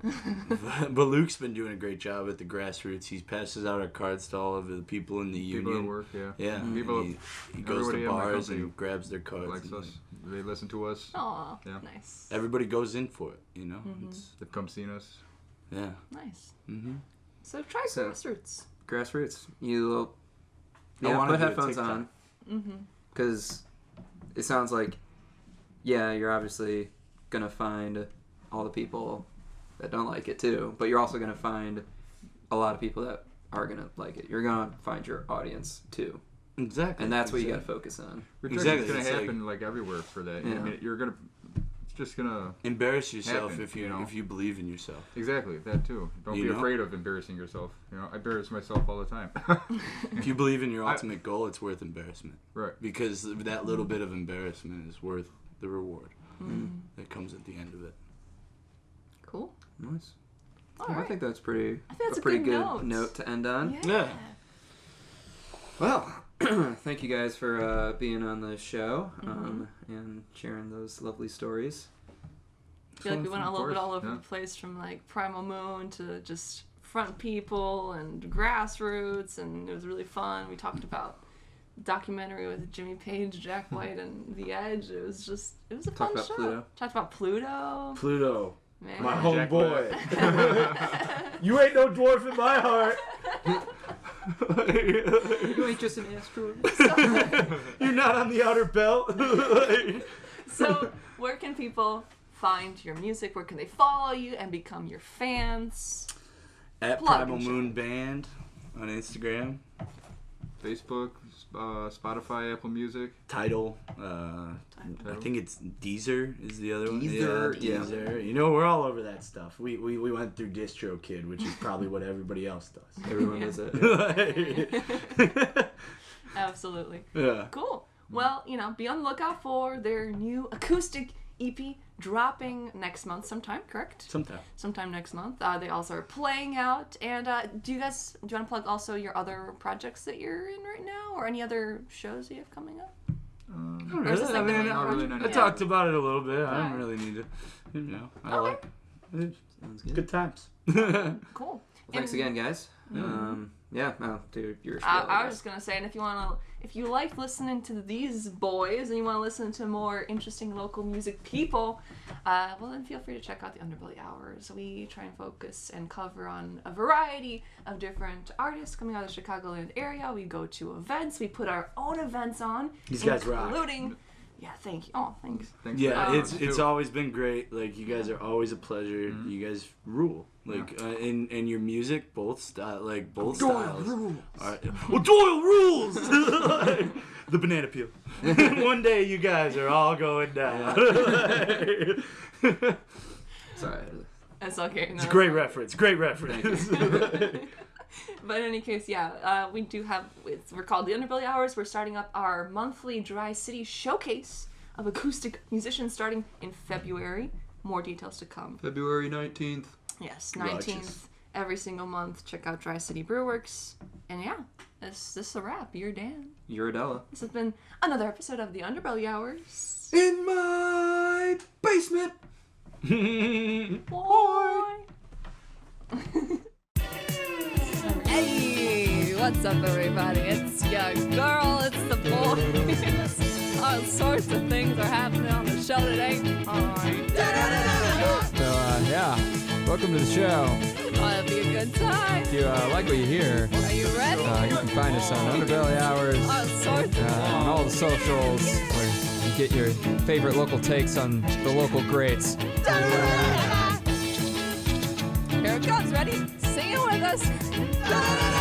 Yeah. But Luke's been doing a great job at the grassroots. He passes out our cards to all of the people in the People union. at work, yeah. Yeah, People- he goes everybody to in my bars company and grabs their cards. Likes and, us. They listen to us. Aw, Yeah. nice. everybody goes in for it, you know. It's, They've come seen us. yeah. Nice. Mm-hmm. So try So- grassroots. Grassroots. You I wanna put do a headphones TikTok. on. Mm-hmm. Because it sounds like, you're obviously going to find all the people that don't like it too, but you're also going to find a lot of people that are going to like it. You're going to find your audience too. Exactly. And that's what you got to focus on. Rejection's Exactly, gonna it's happen like everywhere for that. Yeah. I mean, it's just gonna Embarrass yourself happen, if you you know? if you believe in yourself. exactly that too. Don't You be know? afraid of embarrassing yourself. You know, I embarrass myself all the time. If you believe in your ultimate goal, it's worth embarrassment. Right. Because that little bit of embarrassment is worth the reward that comes at the end of it. Cool. Nice. All Well, I right. think that's pretty. I think that's a pretty good good note. to end on. Yeah. Well, thank you guys for being on the show and sharing those lovely stories. I feel like we went a little bit course, all over yeah. the place, from like Primal Moon to just front people and grassroots, and it was really fun. We talked about documentary with Jimmy Page, Jack White, and The Edge. It was a Talked fun about show. Pluto. Talked about Pluto. Pluto, Man. my Jack homeboy. You ain't no dwarf in my heart. You ain't just an asteroid. You're not on the outer belt. So, where can people find your music? Where can they follow you and become your fans? At Plug Primal and Moon Band on Instagram. Facebook, Spotify, Apple Music. Tidal. I think it's Deezer is the other one. Deezer, Yeah, Deezer. You know, we're all over that stuff. We went through DistroKid, which is probably what everybody else does. Everyone does it. Absolutely. Yeah. Cool. Well, be on the lookout for their new acoustic EP dropping next month sometime, correct? Sometime next month. They also are playing out. And do you want to plug also your other projects that you're in right now, or any other shows that you have coming up? Not Or is this really. like the I mean, main not really project? I Yeah. talked about it a little bit. I Alright. don't really need to, I Okay. like it. Sounds good. Good times. Cool. Well, thanks And- again, guys. Yeah, do your spiel, I I was guess. just gonna say, and if you like listening to these boys and you want to listen to more interesting local music people, well then feel free to check out the Underbelly Hours. We try and focus and cover on a variety of different artists coming out of the Chicagoland area. We go to events. We put our own events on. These guys rock. Including, yeah, thank you. Oh, thanks. Thanks Yeah, for it's having us, it's too. always been great. Like, you guys are always a pleasure. You guys rule. Like, in your music, both styles. Are, well, Doyle rules. The banana peel. One day, you guys are all going down. Sorry. That's okay. It's a great reference. Great reference. But in any case, yeah, we do have, we're called the Underbelly Hours. We're starting up our monthly Dry City showcase of acoustic musicians starting in February. More details to come. February 19th. Yes, 19th, Righteous. every single month. Check out Dry City Brewworks. And yeah, this is a wrap. You're Dan. You're Adela. This has been another episode of the Underbelly Hours. In my basement. Boy. Hey, what's up, everybody? It's your girl, it's the boys. All sorts of things are happening on the show today. So, yeah, welcome to the show. Oh, it'll be a good time. If you like what you hear, Are you ready? you can find us on Underbelly Hours, All sorts of on all the socials, where you get your favorite local takes on the local greats. Here it comes, ready? Sing it with us.